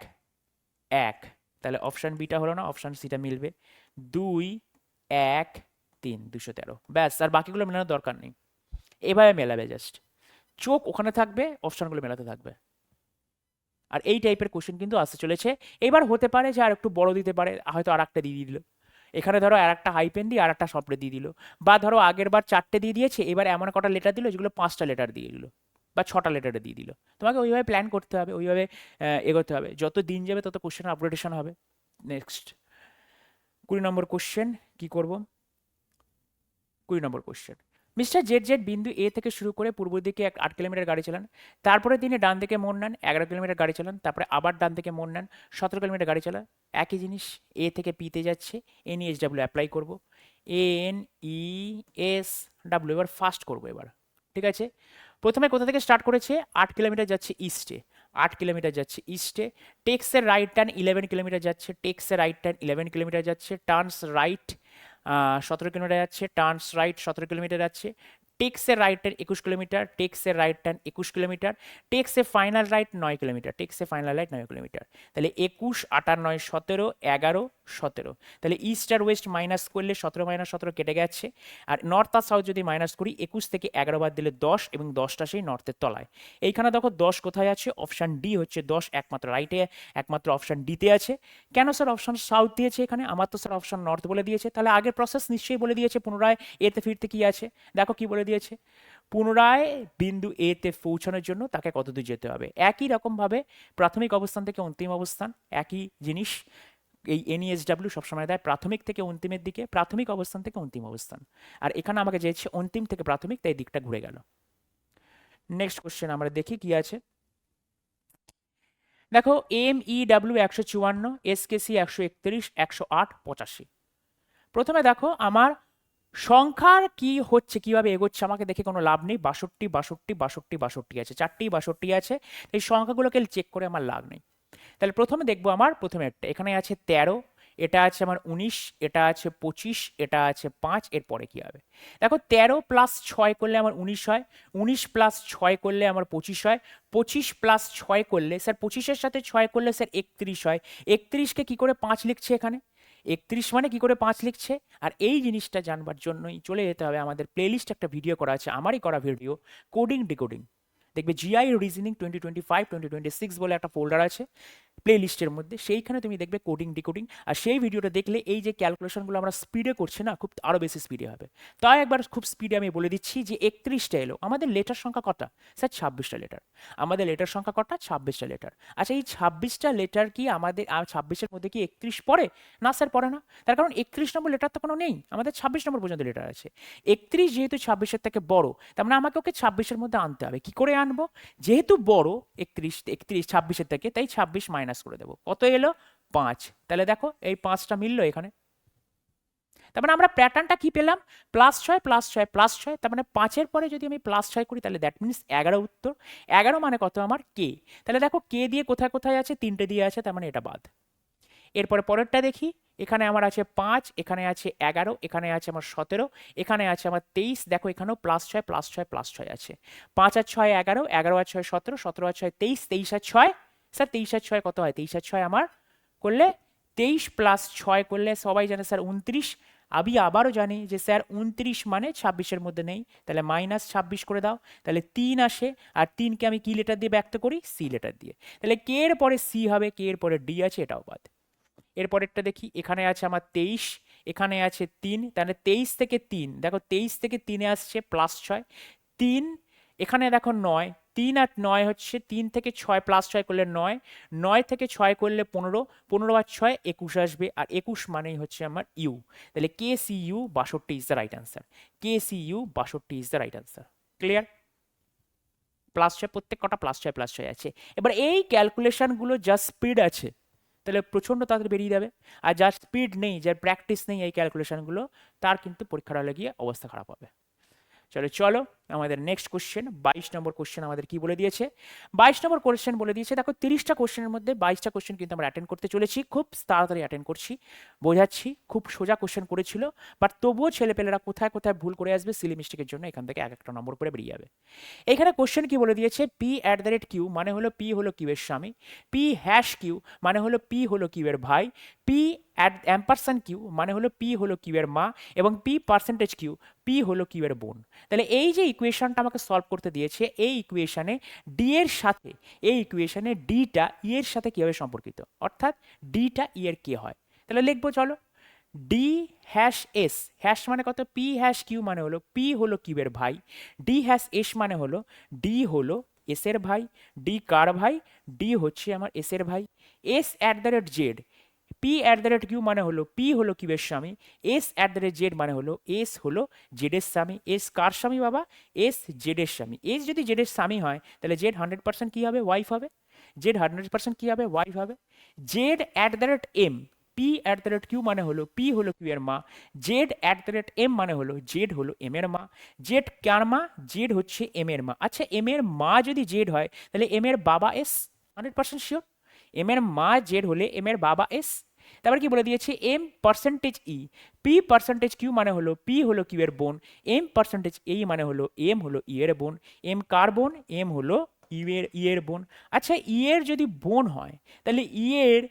1 তাহলে অপশান বিটা হলো না, অপশান সিটা মিলবে। 2 1 3 213 ব্যাস, আর বাকিগুলো মেলানোর দরকার নেই। এভাবে মেলাবে জাস্ট, চোখ ওখানে থাকবে, অপশানগুলো মেলাতে থাকবে। আর এই টাইপের কোশ্চেন কিন্তু আসতে চলেছে। এবার হতে পারে যে আর একটু বড় দিতে পারে, হয়তো আর একটা দিয়ে দিল। এখানে ধরো আর একটা হাইপেন দিয়ে আর একটা সফটে দিয়ে দিল, বা ধরো আগের বার 4টে দিয়ে দিয়েছে, এবার এমন কটা লেটার দিল যেগুলো 5টা লেটার দিয়ে দিল, বা 6টা লেটারে দিয়ে দিল। তোমাকে ওইভাবে প্ল্যান করতে হবে, ওইভাবে এগোতে হবে। যত দিন যাবে তত কোশ্চেন আপগ্রেডেশন হবে। নেক্সট 20 নম্বর কোশ্চেন কি করব? 20 নম্বর কোশ্চেন, মিস্টার জেড জেড বিন্দু এ থেকে শুরু করে পূর্ব দিকে 8 কিলোমিটার গাড়ি চালান, তারপরে তিনি ডান দিকে মোড় নেন 11 কিলোমিটার গাড়ি চালান, তারপরে আবার ডান দিকে মোড় নেন 17 কিলোমিটার গাড়ি চালান। একই জিনিস, এ থেকে পিতে যাচ্ছে, N E S W apply করবো, এন ই এস ডাব্লিউ। এবার ফাস্ট করবো এবার, ঠিক আছে। প্রথমে কোথা থেকে স্টার্ট করেছে? 8 কিলোমিটার যাচ্ছে ইস্টে, 8 কিলোমিটার যাচ্ছে ইস্টে। টেক্সের রাইট টার্ন 11 কিলোমিটার যাচ্ছে, টেক্সের রাইট টার্ন 11 কিলোমিটার যাচ্ছে। টার্নস রাইট 17 কিলোমিটার যাচ্ছে, টার্নস রাইট 17 কিলোমিটার যাচ্ছে। টেক্সের রাইট টার্ন 21 কিলোমিটার, টেক্সের রাইট টার্ন 21 কিলোমিটার। টেক্সে ফাইনাল রাইট 9 কিলোমিটার, টেক্সে ফাইনাল রাইট 9 কিলোমিটার। তাহলে 21 8 আর 9 17 11 17। তাহলে ইস্ট আর ওয়েস্ট মাইনাস করলে 17 মাইনাস 17 কেটে গেছে। আর নর্থ আর সাউথ যদি মাইনাস করি, 21 থেকে 11 বাদ দিলে 10, এবং 10টা সেই নর্থের তলায়। এইখানে দেখো 10 কোথায় আছে? অপশান ডি হচ্ছে 10, একমাত্র রাইটে, একমাত্র অপশান ডিতে আছে। কেন স্যার অপশান সাউথ দিয়েছে এখানে? আমার তো স্যার অপশান নর্থ বলে দিয়েছে। তাহলে আগের প্রসেস নিশ্চয়ই বলে দিয়েছে পুনরায় এতে ফিরতে কি আছে। দেখো কি বলে দিয়েছে, পুনরায় বিন্দু এ তে পৌঁছানোর জন্য তাকে কত দূর যেতে হবে। একই রকমভাবে প্রাথমিক অবস্থান থেকে অন্তিম অবস্থান, একই জিনিস। এই এনইএসডাব্লিউ সবসময় দেয় প্রাথমিক থেকে অন্তিমের দিকে, প্রাথমিক অবস্থান থেকে অন্তিম অবস্থান। আর এখানে আমাকে চেয়েছে অন্তিম থেকে প্রাথমিক, তাই দিকটা ঘুরে গেল। নেক্সট কোশ্চেন আমরা দেখি কি আছে। দেখো এম ই ডাব্লিউ 154, এসকেসি 131, 108, 85। প্রথমে দেখো আমার সংখ্যার কি হচ্ছে, কিভাবে এগোচ্ছে আমাকে দেখে কোনো লাভ নেই। 62 62 62 62 আছে, 4টি 62 আছে। এই সংখ্যাগুলোকে চেক করে আমার লাভ নেই। তাহলে প্রথমে দেখবো আমার প্রথমে একটা, এখানে আছে 13, এটা আছে আমার 19, এটা আছে 25, এটা আছে 5। এরপরে কি হবে? দেখো 13 প্লাস 6 করলে আমার 19 হয়, 19 প্লাস 6 করলে আমার 25 হয়, 25 প্লাস 6 করলে স্যার 25-এর সাথে 6 করলে স্যার 31 হয়। 31কে কি করে 5 লিখছে এখানে? 31 মানে কি করে 5 লিখছে? আর এই জিনিসটা জানবার জন্যই চলে যেতে হবে আমাদের প্লেলিস্ট, একটা ভিডিও করা আছে, আমারই করা ভিডিও, কোডিং ডিকোডিং। দেখবে জিআই রিজনিং 2025 2026 বলে একটা ফোল্ডার আছে প্লে লিস্টের মধ্যে, সেইখানে তুমি দেখবে কোডিং ডিকোডিং। আর সেই ভিডিওটা দেখলে এই যে ক্যালকুলেশনগুলো আমরা স্পিডে করছি না, খুব আরও বেশি স্পিডে হবে। তাই একবার খুব স্পিডে আমি বলে দিচ্ছি যে 31টা এলো। আমাদের লেটার সংখ্যা কটা স্যার? 26টা লেটার। আমাদের লেটার সংখ্যা কটা? 26টা লেটার। আচ্ছা এই 26টা লেটার কি আমাদের 26-এর মধ্যে কি 31 পড়ে? না স্যার পড়ে না। তার কারণ 31 নম্বর লেটার তো কোনো নেই, আমাদের 26 নম্বর পর্যন্ত লেটার আছে। 31 যেহেতু 26-এর থেকে বড়, তার মানে আমাকে ওকে 26-এর মধ্যে আনতে হবে। কি করে আনবো? যেহেতু বড় 31 26-এর থেকে, তাই 26 মাইনাস করে দেবো। কত এলো? 5। তাহলে দেখো এই 5টা মিললো এখানে। তার মানে আমরা প্যাটার্নটা কি পেলাম? +6 +6 +6। তার মানে 5-এর পরে যদি আমি +6 করি, তাহলে দ্যাট মিনস 11 উত্তর। 11 মানে কত? আমার কে। তাহলে দেখো কে দিয়ে কোথায় কোথায় আছে? 3টে দিয়ে আছে, তার মানে এটা বাদ। এরপরে পরেরটা দেখি, এখানে আমার আছে 5, এখানে আছে 11, এখানে আছে আমার 17, এখানে আছে আমার 23। দেখো এখানেও +6 +6 +6 আছে। 5 আর 6 11, 11 আর 6 17, 17 আর 6 23, 23 আর 6 স্যার 23 আর 6 কত হয়? 23 আর 6 আমার করলে 23 + 6 করলে সবাই জানে স্যার 29, আমি আবারও জানি যে স্যার 29 মানে 26-এর মধ্যে নেই, তাহলে -26 করে দাও, তাহলে 3 আসে, আর 3কে আমি কি লেটার দিয়ে ব্যক্ত করি? সি লেটার দিয়ে। তাহলে কে এর পরে সি হবে, কে এর পরে ডি আছে, এটাও বাদ। এরপরেরটা দেখি, এখানে আছে আমার 23, এখানে আছে 3, তাহলে 23 থেকে 3, দেখো 23 থেকে 3-এ আসছে +6, 3, এখানে দেখো 9, 3 আর 9 হচ্ছে 3 থেকে 6 +6 করলে 9, 9 থেকে 6 করলে 15, 15 আর 6 21 আসবে, আর 21 মানেই হচ্ছে আমার ইউ। তাহলে K C U 62 is the right answer. K C U 62 is the right answer. Clear? +6, প্রত্যেক কটা +6 আছে। এবার এই ক্যালকুলেশনগুলো জাস্ট স্পিড আছে, তাহলে প্রচণ্ড তাড়াতাড়ি বেরিয়ে যাবে। আর যার স্পিড নেই, যার প্র্যাকটিস নেই এই ক্যালকুলেশনগুলো, তার কিন্তু পরীক্ষার হলে গিয়ে অবস্থা খারাপ হবে। চলো আমাদের নেক্সট কোশ্চেন, 22 নম্বর কোশ্চেন আমাদের কি বলে দিয়েছে? 22 নম্বর কোশ্চেন বলে দিয়েছে, দেখো 30টা কোশ্চেনের মধ্যে 22টা কোশ্চেন কিন্তু আমরা অ্যাটেন্ড করতে চলেছি, খুব তাড়াতাড়ি অ্যাটেন্ড করছি, বোঝাচ্ছি। খুব সোজা কোশ্চেন করেছিল, বাট তবুও ছেলেপেলেরা কোথায় কোথায় ভুল করে আসবে, সিলি মিস্টেকের জন্য এখান থেকে এক একটা নম্বর করে বেরিয়ে যাবে। এখানে কোশ্চেন কি বলে দিয়েছে? p@q মানে হলো p হলো q এর স্বামী, p#q মানে হলো p হলো q এর ভাই, p@q মানে হলো p হলো q এর মা, এবং p%q p হলো q এর বোন। তাহলে এই যে ইকুয়েশনটা আমাকে সলভ করতে দিয়েছে, এই ইকুয়েশনে ডি এর সাথে, এই ইকুয়েশনে ডিটা ই এর সাথে কিভাবে সম্পর্কিত, অর্থাৎ ডিটা ই এর কে হয়। তাহলে লিখবো, চলো, d#s, হ্যাশ মানে কত? p#q মানে হলো p হলো q এর ভাই, d#s মানে হলো d হলো s এর ভাই, d কার ভাই? d হচ্ছে আমার s এর ভাই। s@z, p@q মানে হলো p হলো q এর স্বামী, s@z মানে হলো s হলো z এর স্বামী। s কার স্বামী বাবা? s z এর স্বামী। s যদি z এর স্বামী হয়, তাহলে z 100% কি হবে? ওয়াইফ হবে। z 100% কি হবে? ওয়াইফ হবে। z@m, p@q মানে হলো p হলো q এর মা, z@m মানে হলো z হলো m এর মা। z কার মা? z হচ্ছে m এর মা। আচ্ছা, m এর মা যদি z হয়, তাহলে m এর বাবা s, 100% শিওর। m এর মা z হলে m এর বাবা s। তারপর কি বলে দিয়েছে? m%e, p%q মানে হলো p হলো q এর বোন, m%e মানে হলো m হলো e এর বোন। m কার বোন? m হলো ই এর বোন। আচ্ছা, ই এর যদি বোন হয়, তাহলে ই এর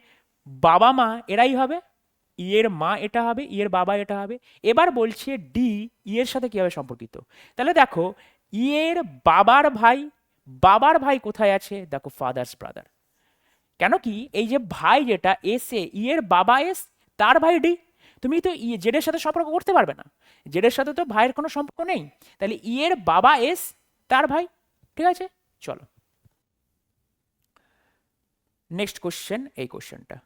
বাবা মা এরাই হবে, ই এর মা এটা হবে, ই এর বাবা এটা হবে। এবার বলছে ডি ই এর সাথে কিভাবে সম্পর্কিত। তাহলে দেখো, ই এর বাবার ভাই, বাবার ভাই কোথায় আছে? দেখো, ফাদার্স ব্রাদার। কেন কি, এই যে ভাই যেটা এস এ, ই এর বাবা এস, তার ভাই ডি, তুমি তো ই জেডের সাথে সম্পর্ক করতে পারবে না, জেডের সাথে তো ভাইয়ের কোনো সম্পর্ক নেই, তাহলে ই এর বাবা এস, তার ভাই। ঠিক আছে, চলো নেক্সট কোশ্চেন। এই কোশ্চেনটা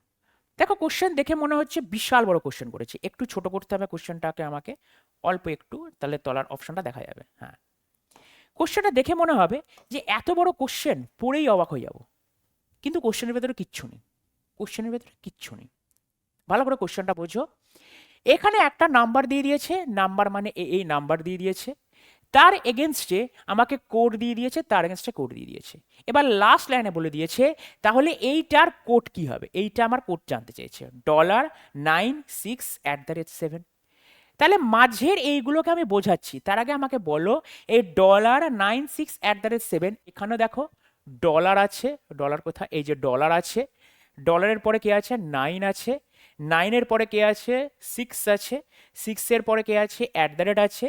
দেখো, কোশ্চেন দেখে মনে হচ্ছে বিশাল বড় কোশ্চেন করেছে, একটু ছোট করতে হবে কোশ্চেনটাকে আমাকে, অল্প একটু, তাহলে তলার অপশনটা দেখা যাবে। হ্যাঁ, কোশ্চেনটা দেখে মনে হবে যে এত বড় কোশ্চেন, পড়েই অবাক হয়ে যাব, কিন্তু কোশ্চেনের ভেতরে কিচ্ছু নেই, কোশ্চেনের ভেতরে কিচ্ছু নেই। ভালো করে কোশ্চেনটা বোঝো। এখানে একটা নাম্বার দিয়ে দিয়েছে, নাম্বার মানে এই নাম্বার দিয়ে দিয়েছে, তার এগেনস্টে আমাকে কোড দিয়ে দিয়েছে, তার এগেনস্টে কোড দিয়ে দিয়েছে। এবার লাস্ট লাইনে বলে দিয়েছে, তাহলে এইটার কোড কি হবে, এইটা আমার কোড জানতে চেয়েছে, $96@7। তাহলে মাঝের এইগুলোকে আমি বোঝাচ্ছি, তার আগে আমাকে বলো, এই $96@7, এখানে দেখো ডলার আছে, ডলার কোথায়? এই যে ডলার আছে, ডলারের পরে কে আছে? 9 আছে, 9-এর পরে কে আছে? 6 আছে, 6-এর পরে কে আছে? আছে,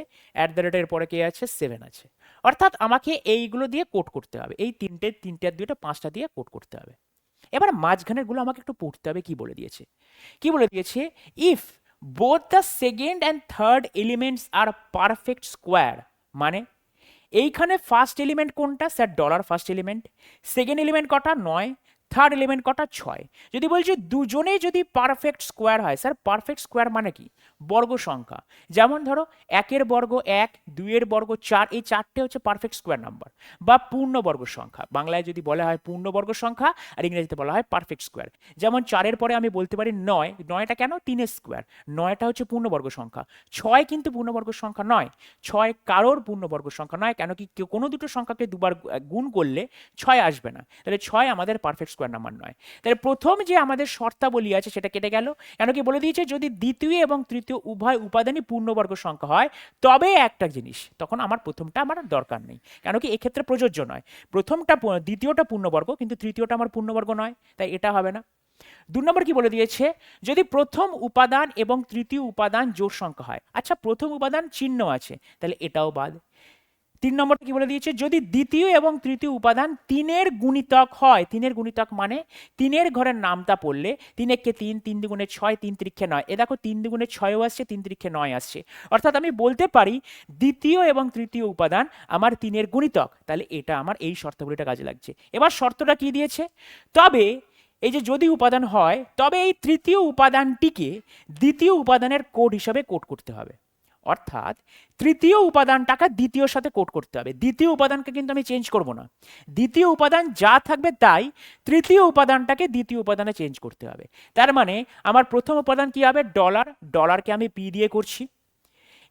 এর পরে কে আছে? 7 আছে। অর্থাৎ আমাকে এইগুলো দিয়ে কোড করতে হবে, এই তিনটে আর দুইটা 5টা দিয়ে কোড করতে হবে। এবার মাঝখানের গুলো আমাকে একটু পড়তে হবে, কি বলে দিয়েছে? কি বলে দিয়েছে? If both the second and third elements are perfect square, মানে এইখানে ফার্স্ট এলিমেন্ট কোনটা? Sir dollar first element. Second element কটা? 9। থার্ড এলিমেন্ট কটা? 6। যদি বলছে দুজনে যদি পারফেক্ট স্কোয়ার হয়, স্যার পারফেক্ট স্কোয়ার মানে কি? বর্গ সংখ্যা। যেমন ধরো 1-এর বর্গ 1, 2-এর বর্গ 4, এই 4টে হচ্ছে পারফেক্ট স্কোয়ার নাম্বার বা পূর্ণবর্গ সংখ্যা। বাংলায় যদি বলা হয় পূর্ণবর্গ সংখ্যা, আর ইংরেজিতে বলা হয় পারফেক্ট স্কোয়ার। যেমন 4-এর পরে আমি বলতে পারি 9, 9টা কেন? 3-এর স্কোয়ার, 9টা হচ্ছে পূর্ণবর্গ সংখ্যা। 6 কিন্তু পূর্ণবর্গ সংখ্যা নয়, 6 কারোর পূর্ণবর্গ সংখ্যা নয়, কেন কি কোনো দুটো সংখ্যাকে দুবার গুণ করলে 6 আসবে না, তাহলে 6 আমাদের পারফেক্ট স্কোয়ার নাম্বার নয়। তাহলে প্রথম যে আমাদের শর্তাবলী আছে সেটা কেটে গেল, কেন কি বলে দিয়েছে যদি দ্বিতীয় এবং তৃতীয় উভয় উপাদানই পূর্ণবর্গ সংখ্যা হয়, তবে একটা জিনিস, তখন আমার প্রথমটা আমার দরকার নেই, কেন কি এক্ষেত্রে প্রযোজ্য নয়। প্রথমটা দ্বিতীয়টা পূর্ণবর্গ, কিন্তু তৃতীয়টা আমার পূর্ণবর্গ নয়, তাই এটা হবে না। 2 নম্বর কি বলে দিয়েছে, যদি প্রথম উপাদান এবং তৃতীয় উপাদান জোড় সংখ্যা হয়। আচ্ছা, প্রথম উপাদান চিহ্ন আছে, তাহলে এটাও বাদ। 3 নম্বর কি বলে দিয়েছে, যদি দ্বিতীয় এবং তৃতীয় উপাদান 3-এর গুণিতক হয়। 3-এর গুণিতক মানে 3-এর ঘরের নামতা পড়লে 3 একে 3, 3 দুগুণে 6, 3 তিরিক্ষে 9। এ দেখো 3 দুগুণে 6ও আসছে, 3 তিরিক্ষে 9 আসছে। অর্থাৎ আমি বলতে পারি দ্বিতীয় এবং তৃতীয় উপাদান আমার 3-এর গুণিতক, তাহলে এটা আমার এই শর্তাবলীটা কাজে লাগছে। এবার শর্তটা কি দিয়েছে, তবে এই যে যদি উপাদান হয় তবে এই তৃতীয় উপাদানটিকে দ্বিতীয় উপাদানের কোড হিসাবে কোড করতে হবে। অর্থাৎ তৃতীয় উপাদানটাকে দ্বিতীয়র সাথে কোড করতে হবে। দ্বিতীয় উপাদানকে কিন্তু আমি চেঞ্জ করব না, দ্বিতীয় উপাদান যা থাকবে তাই তৃতীয় উপাদানটাকে দ্বিতীয় উপাদানে চেঞ্জ করতে হবে। তার মানে আমার প্রথম উপাদান কি হবে, ডলার, ডলারকে আমি পি দিয়ে করছি।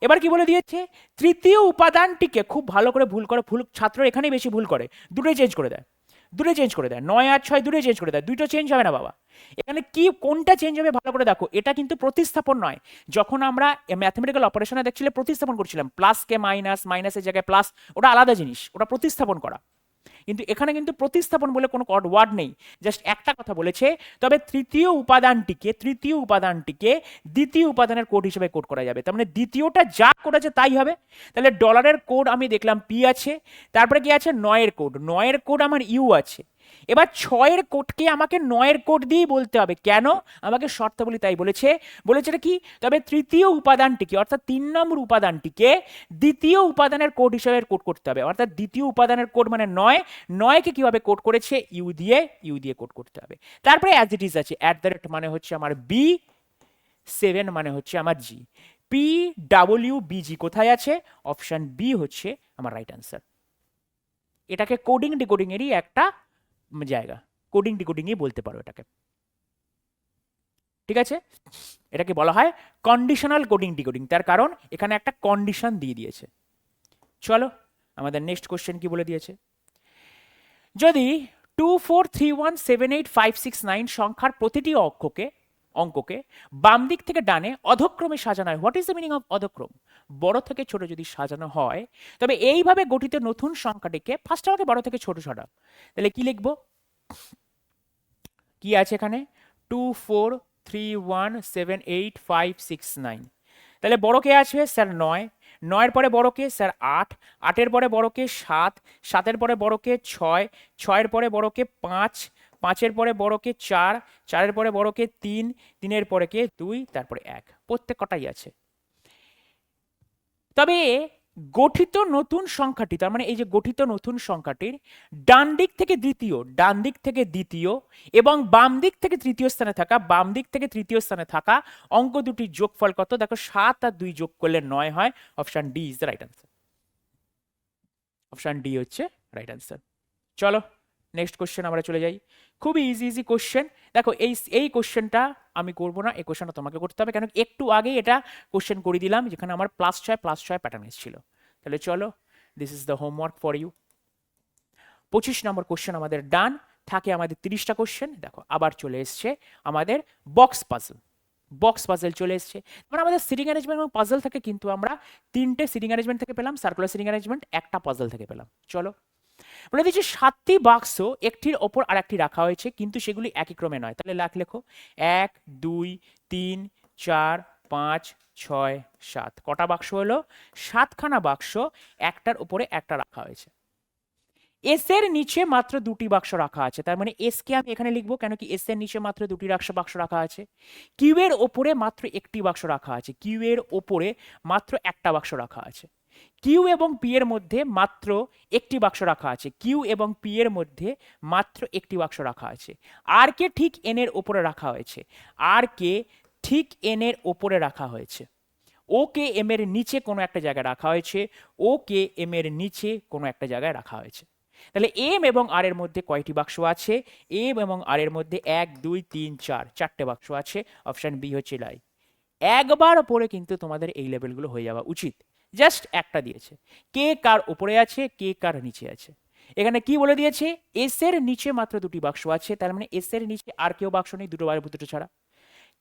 এবার কি বলে দিয়েছে, তৃতীয় উপাদানটিকে, খুব ভালো করে ভুল করে, ছাত্র এখানেই বেশি ভুল করে, দুটোই চেঞ্জ করে দেয়, 9 আর 6 দুটোই চেঞ্জ করে দেয়, দুটো চেঞ্জ হবে না বাবা। এখানে কি কোনটা চেঞ্জ হবে ভালো করে দেখো, এটা কিন্তু প্রতিস্থাপন নয়। যখন আমরা ম্যাথমেটিক্যাল অপারেশনে দেখছিলে প্রতিস্থাপন করছিলাম, প্লাস কে মাইনাস, মাইনাসের জায়গায় প্লাস, ওটা আলাদা জিনিস, ওটা প্রতিস্থাপন করা। কিন্তু এখানে কিন্তু প্রতিস্থাপন বলে কোনো ওয়ার্ড নেই, জাস্ট একটা কথা বলেছে, তবে তৃতীয় উপাদানটিকে দ্বিতীয় উপাদানের কোড হিসেবে কোড করা যাবে। তার মানে দ্বিতীয়টা যা কোড আছে তাই হবে। তাহলে ডলারের কোড আমি দেখলাম পি আছে, তারপরে কি আছে 9-এর কোড, 9-এর কোড আমার ইউ আছে। এবার 6-এর কোডকে আমাকে 9-এর কোড দিয়েই বলতে হবে, কেন, আমাকে শর্তাবলী তাই বলেছে। বলেছে কি, তবে তৃতীয় উপাদানটিকে অর্থাৎ 3 নম্বর উপাদানটিকে দ্বিতীয় উপাদানের কোড হিসেবে কোড করতে হবে। অর্থাৎ দ্বিতীয় উপাদানের কোড মানে 9, 9কে কিভাবে কোড করেছে, ইউ দিয়ে কোড করতে হবে। তারপরে অ্যাজ ইট ইজ আছে, @ মানে হচ্ছে আমার বি, 7 মানে হচ্ছে আমার জি। পি ডাব্লিউ বিজি কোথায় আছে, অপশন বি হচ্ছে আমার রাইট অ্যান্সার। এটাকে কোডিং ডিকোডিং এরই একটা জায়গা, কোডিং ডিকোডিংই বলতে পারো এটাকে, ঠিক আছে। এটাকে বলা হয় কন্ডিশনাল কোডিং ডিকোডিং, তার কারণ এখানে একটা কন্ডিশন দিয়ে দিয়েছে। চলো আমাদের নেক্সট কোশ্চেন কি বলে দিয়েছে, যদি 2 4 3 1 7 8 5 6 9 সংখ্যার প্রতিটি অঙ্ককে বাম দিক থেকে ডানে অধক্রমে সাজানো হয়। What is the meaning of অধক্রম, বড় থেকে ছোট যদি সাজানো হয়, তবে এইভাবে গঠিত নতুন সংখ্যাটিকে, ফার্স্ট আমাকে বড় থেকে ছোট সাজাও, তাহলে কি লিখবো, কি আছে এখানে, 2 4 3 1 7 8 5 6 9। তাহলে বড় কে আছে স্যার 9, 9-এর পরে বড় কে স্যার 8, 8-এর পরে বড় কে 7, 7-এর পরে বড় কে 6, 6-এর পরে বড় কে 5, 5-এর পরে বড় কে 4, 4-এর পরে বড় কে 3, 3-এর পরে কে 2, তারপরে 1, প্রত্যেক কটাই আছে। তবে গঠিত নতুন সংখ্যাটি, তার মানে এই যে গঠিত নতুন সংখ্যাটির ডান দিক থেকে দ্বিতীয় এবং বাম দিক থেকে তৃতীয় স্থানে থাকা অঙ্ক দুটির যোগফল কত, দেখো 7 আর 2 যোগ করলে 9 হয়। Option D is the right answer, option D হচ্ছে রাইট অ্যান্সার। চলো নেক্সট কোশ্চেন আমরা চলে যাই, খুবই ইজি কোশ্চেন। দেখো এই কোশ্চেনটা আমি করবো না, এই কোশ্চেনটা তোমাকে করতে হবে, কেন একটু আগে এটা কোশ্চেন করে দিলাম যেখানে আমার +6 প্যাটার্ন এসেছিল। তাহলে চলো, this is the homework for you. 25 number question আমাদের ডান, থাকে আমাদের 30টা কোশ্চেন। দেখো আবার চলে এসছে আমাদের বক্স পাজল চলে এসছে। মানে আমাদের সিটিং অ্যারেঞ্জমেন্ট এবং পাজল থেকে কিন্তু আমরা 3টে সিটিং অ্যারেঞ্জমেন্ট থেকে পেলাম, সার্কুলার সিটিং অ্যারেঞ্জমেন্ট, একটা পাজল থেকে পেলাম। চলো বলে দিচ্ছি 7টি বাক্স একটির ওপর আর একটি রাখা হয়েছে, কিন্তু সেগুলি একই ক্রমে নয়। তাহলে লেখো 1 2 3 4 5 6 7, কটা বাক্স হলো, 7খানা বাক্স, একটার উপরে একটা রাখা হয়েছে। এস এর নিচে মাত্র 2টি বাক্স রাখা আছে, তার মানে এস কে আমি এখানে লিখবো, কেন কি এস এর নিচে মাত্র 2টি বাক্স রাখা আছে। কিউ এর ওপরে মাত্র একটি বাক্স রাখা আছে, কিউ এর ওপরে মাত্র একটা বাক্স রাখা আছে। কিউ এবং পি এর মধ্যে মাত্র একটি বাক্স রাখা আছে, কিউ এবং পি এর মধ্যে মাত্র একটি বাক্স রাখা আছে। আর কে ঠিক এন এর ওপরে রাখা হয়েছে, আর কে ঠিক এন এর ওপরে রাখা হয়েছে। ও কে এম এর নিচে কোনো একটা জায়গায় রাখা হয়েছে, ও কে এম এর নিচে কোনো একটা জায়গায় রাখা হয়েছে। তাহলে এম এবং আর এর মধ্যে কয়টি বাক্স আছে, এম এবং আর এর মধ্যে 1 2 3 4, 4টে বাক্স আছে। অপশন বি হচ্ছে লাই। একবার পরে কিন্তু তোমাদের এই লেভেলগুলো হয়ে যাওয়া উচিত, জাস্ট একটা দিয়েছে, কে কার উপরে আছে, কে কার নিচে আছে। এখানে কি বলে দিয়েছে, এস এর নিচে মাত্র 2টি বাক্স আছে, তার মানে এস এর নিচে আর কেউ বাক্স নেই, দুটো ছাড়া।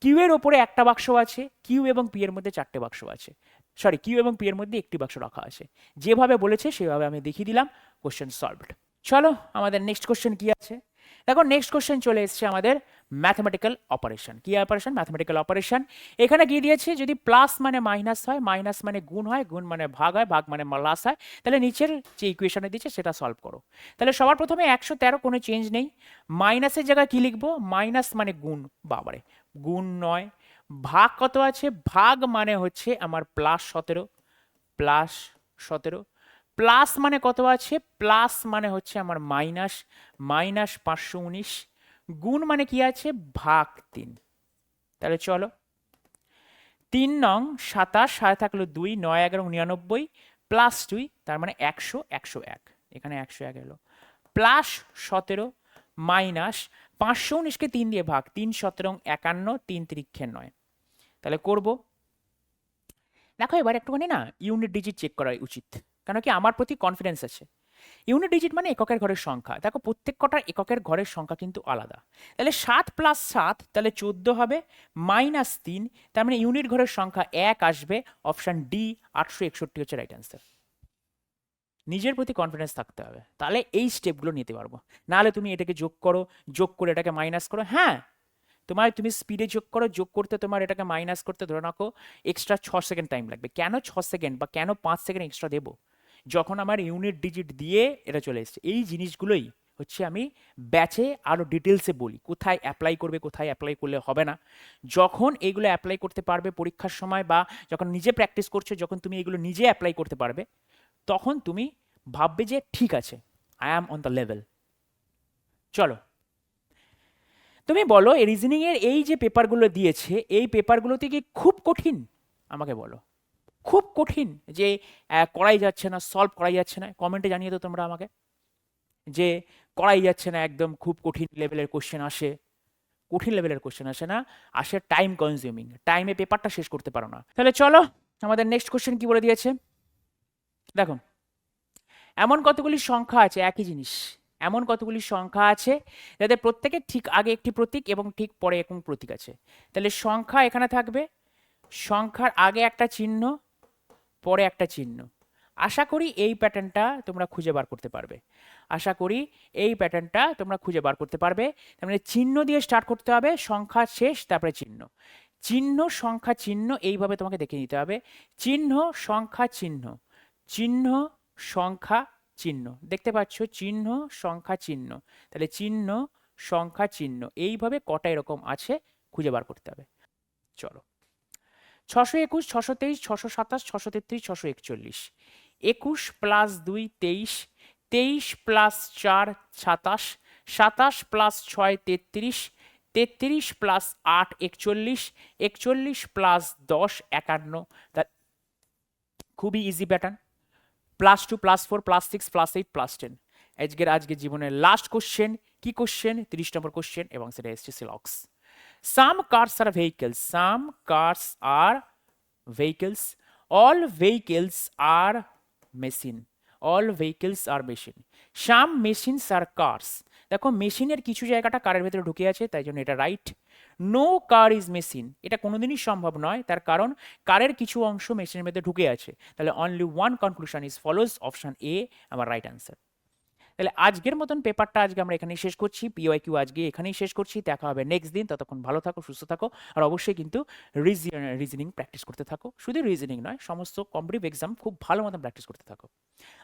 কিউ এর ওপরে একটা বাক্স আছে, কিউ এবং পি এর মধ্যে 4টে বাক্স আছে, সরি কিউ এবং পি এর মধ্যে একটি বাক্স রাখা আছে। যেভাবে বলেছে সেভাবে আমি দেখিয়ে দিলাম, কোশ্চেন সলভড। চলো আমাদের নেক্সট কোশ্চেন কি আছে, দেখো নেক্সট কোশ্চেন চলে এসছে আমাদের ম্যাথমেটিক্যাল অপারেশন। কি অপারেশন? Mathematical operation. এখানে কি দিয়েছে, যদি প্লাস মানে মাইনাস হয়, মাইনাস মানে গুণ হয়, গুণ মানে ভাগ হয়, ভাগ মানে লাস হয়, তাহলে নিচের যে ইকুয়েশনে দিয়েছে সেটা সলভ করো। তাহলে সবার প্রথমে 113, কোনো চেঞ্জ নেই। মাইনাসের জায়গায় কি লিখবো? মাইনাস মানে গুণ, বাবারে গুণ নয়। ভাগ কত আছে? ভাগ মানে হচ্ছে আমার +17, +17। প্লাস মানে কত আছে? প্লাস মানে হচ্ছে আমার মাইনাস, -519। গুণ মানে কি আছে? ভাগ 3। তাহলে চলো, 3 নং 27, সাথে থাকলো 2, 9 11 99, +2, তার মানে 100, 101, এখানে 101 এলো। +17 মাইনাস 519কে 3 দিয়ে ভাগ, 3 17 51, 3 3 9। তাহলে করব, দেখো এবার একটুখানি না ইউনিট ডিজিট চেক করা উচিত, কেন কি আমার প্রতি কনফিডেন্স আছে। ইউনিট ডিজিট মানে এককের ঘরের সংখ্যা। দেখো প্রত্যেক কটার এককের ঘরের সংখ্যা কিন্তু আলাদা। তাহলে 7 + 7 তাহলে 14 হবে, -3, তার মানে ইউনিট ঘরের সংখ্যা 1 আসবে। অপশন ডি 861 হচ্ছে রাইট অ্যান্সার। নিজের প্রতি কনফিডেন্স থাকতে হবে, তাহলে এই স্টেপগুলো নিতে পারবো। নাহলে তুমি এটাকে যোগ করো, যোগ করে এটাকে মাইনাস করো। হ্যাঁ, তুমি স্পিডে যোগ করো, যোগ করতে তোমার এটাকে মাইনাস করতে ধরে রাখো এক্সট্রা 6 সেকেন্ড টাইম লাগবে। কেন 6 সেকেন্ড বা কেন 5 সেকেন্ড এক্সট্রা দেবো? যখন আমার ইউনিট ডিজিট দিয়ে এটা চলে এসছে। এই জিনিসগুলোই হচ্ছে আমি ব্যাচে আরও ডিটেলসে বলি, কোথায় অ্যাপ্লাই করবে, কোথায় অ্যাপ্লাই করলে হবে না। যখন এইগুলো অ্যাপ্লাই করতে পারবে পরীক্ষার সময়, বা যখন নিজে প্র্যাকটিস করছো, যখন তুমি এগুলো নিজে অ্যাপ্লাই করতে পারবে, তখন তুমি ভাববে যে ঠিক আছে, I am on the level. চলো, তুমি বলো এই রিজনিংয়ের এই যে পেপারগুলো দিয়েছে, এই পেপারগুলোতে কি খুব কঠিন? আমাকে বলো, খুব কঠিন যে করাই যাচ্ছে না, সলভ করাই যাচ্ছে না? কমেন্টে জানিয়ে দাও তোমরা আমাকে যে করাই যাচ্ছে না, একদম খুব কঠিন লেভেলের কোশ্চেন আসে। কঠিন লেভেলের কোশ্চেন আসে না, আসে টাইম কনজিউমিং, টাইমে পেপারটা শেষ করতে পারো না। তাহলে চলো, আমাদের নেক্সট কোশ্চেন কি বলে দিয়েছে দেখো। এমন কতগুলি সংখ্যা আছে, একই জিনিস, এমন কতগুলি সংখ্যা আছে যাদের প্রত্যেকের ঠিক আগে একটি প্রতীক এবং ঠিক পরে একটি প্রতীক আছে। তাহলে সংখ্যা এখানে থাকবে, সংখ্যার আগে একটা চিহ্ন, পরে একটা চিহ্ন। আশা করি এই প্যাটার্নটা তোমরা খুঁজে বার করতে পারবে। আশা করি এই প্যাটার্নটা তোমরা খুঁজে বার করতে পারবে। তার মানে চিহ্ন দিয়ে স্টার্ট করতে হবে, সংখ্যা শেষ, তারপরে চিহ্ন, চিহ্ন সংখ্যা চিহ্ন, এইভাবে তোমাকে দেখে নিতে হবে। চিহ্ন সংখ্যা চিহ্ন, চিহ্ন সংখ্যা চিহ্ন, দেখতে পাচ্ছ? চিহ্ন সংখ্যা চিহ্ন, তাহলে চিহ্ন সংখ্যা চিহ্ন, এইভাবে কটা এরকম আছে খুঁজে বার করতে হবে। চলো, 621, 623, 627, 633, 641। 21 + 2 23, 23 + 4 27, 27 + 6 33, 33 + 8 41, 41 + 10 51। তা খুবই ইজি প্যাটার্ন। +2 +4 +6 +8 +10। আজকের জীবনের লাস্ট কোশ্চেন। কি কোশ্চেন? 30 নম্বর কোশ্চেন, এবং সেটা এসছে সিলক্স। Some cars are vehicles. Some cars are vehicles. All vehicles are machine. All vehicles are machine. Some machines are cars. দেখো মেশিনের কিছু জায়গাটা কারের ভেতরে ঢুকে আছে, তাই জন্য এটা right. No car is machine, এটা কোনোদিনই সম্ভব নয়, তার কারণ কারের কিছু অংশ মেশিনের মধ্যে ঢুকে আছে। তাহলে only one conclusion is follows, option A আমার রাইট অ্যান্সার। তাহলে আজকের মতন পেপারটা আজকে আমরা এখানেই শেষ করছি, PYQ আজকে এখানেই শেষ করছি। দেখা হবে নেক্সট দিন, ততক্ষণ ভালো থাকো, সুস্থ থাকো, আর অবশ্যই কিন্তু রিজনিং প্র্যাকটিস করতে থাকো। শুধু রিজনিং নয়, সমস্ত কম্পিটিটিভ এক্সাম খুব ভালো মতন প্র্যাকটিস করতে থাকো।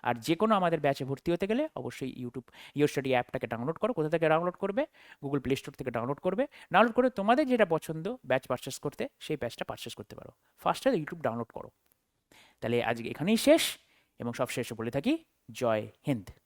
আর যে কোনো আমাদের ব্যাচে ভর্তি হতে গেলে অবশ্যই ইউর স্টাডি অ্যাপটাকে ডাউনলোড করো। কোথা থেকে ডাউনলোড করবে? গুগল প্লে স্টোর থেকে ডাউনলোড করবে। ডাউনলোড করে তোমাদের যেটা পছন্দ ব্যাচ পারচেস করতে, সেই ব্যাচটা পারচেস করতে পারো। ফার্স্টে ইউটিউব ডাউনলোড করো। তাহলে আজকে এখানেই শেষ, এবং সব শেষে বলে থাকি জয় হিন্দ।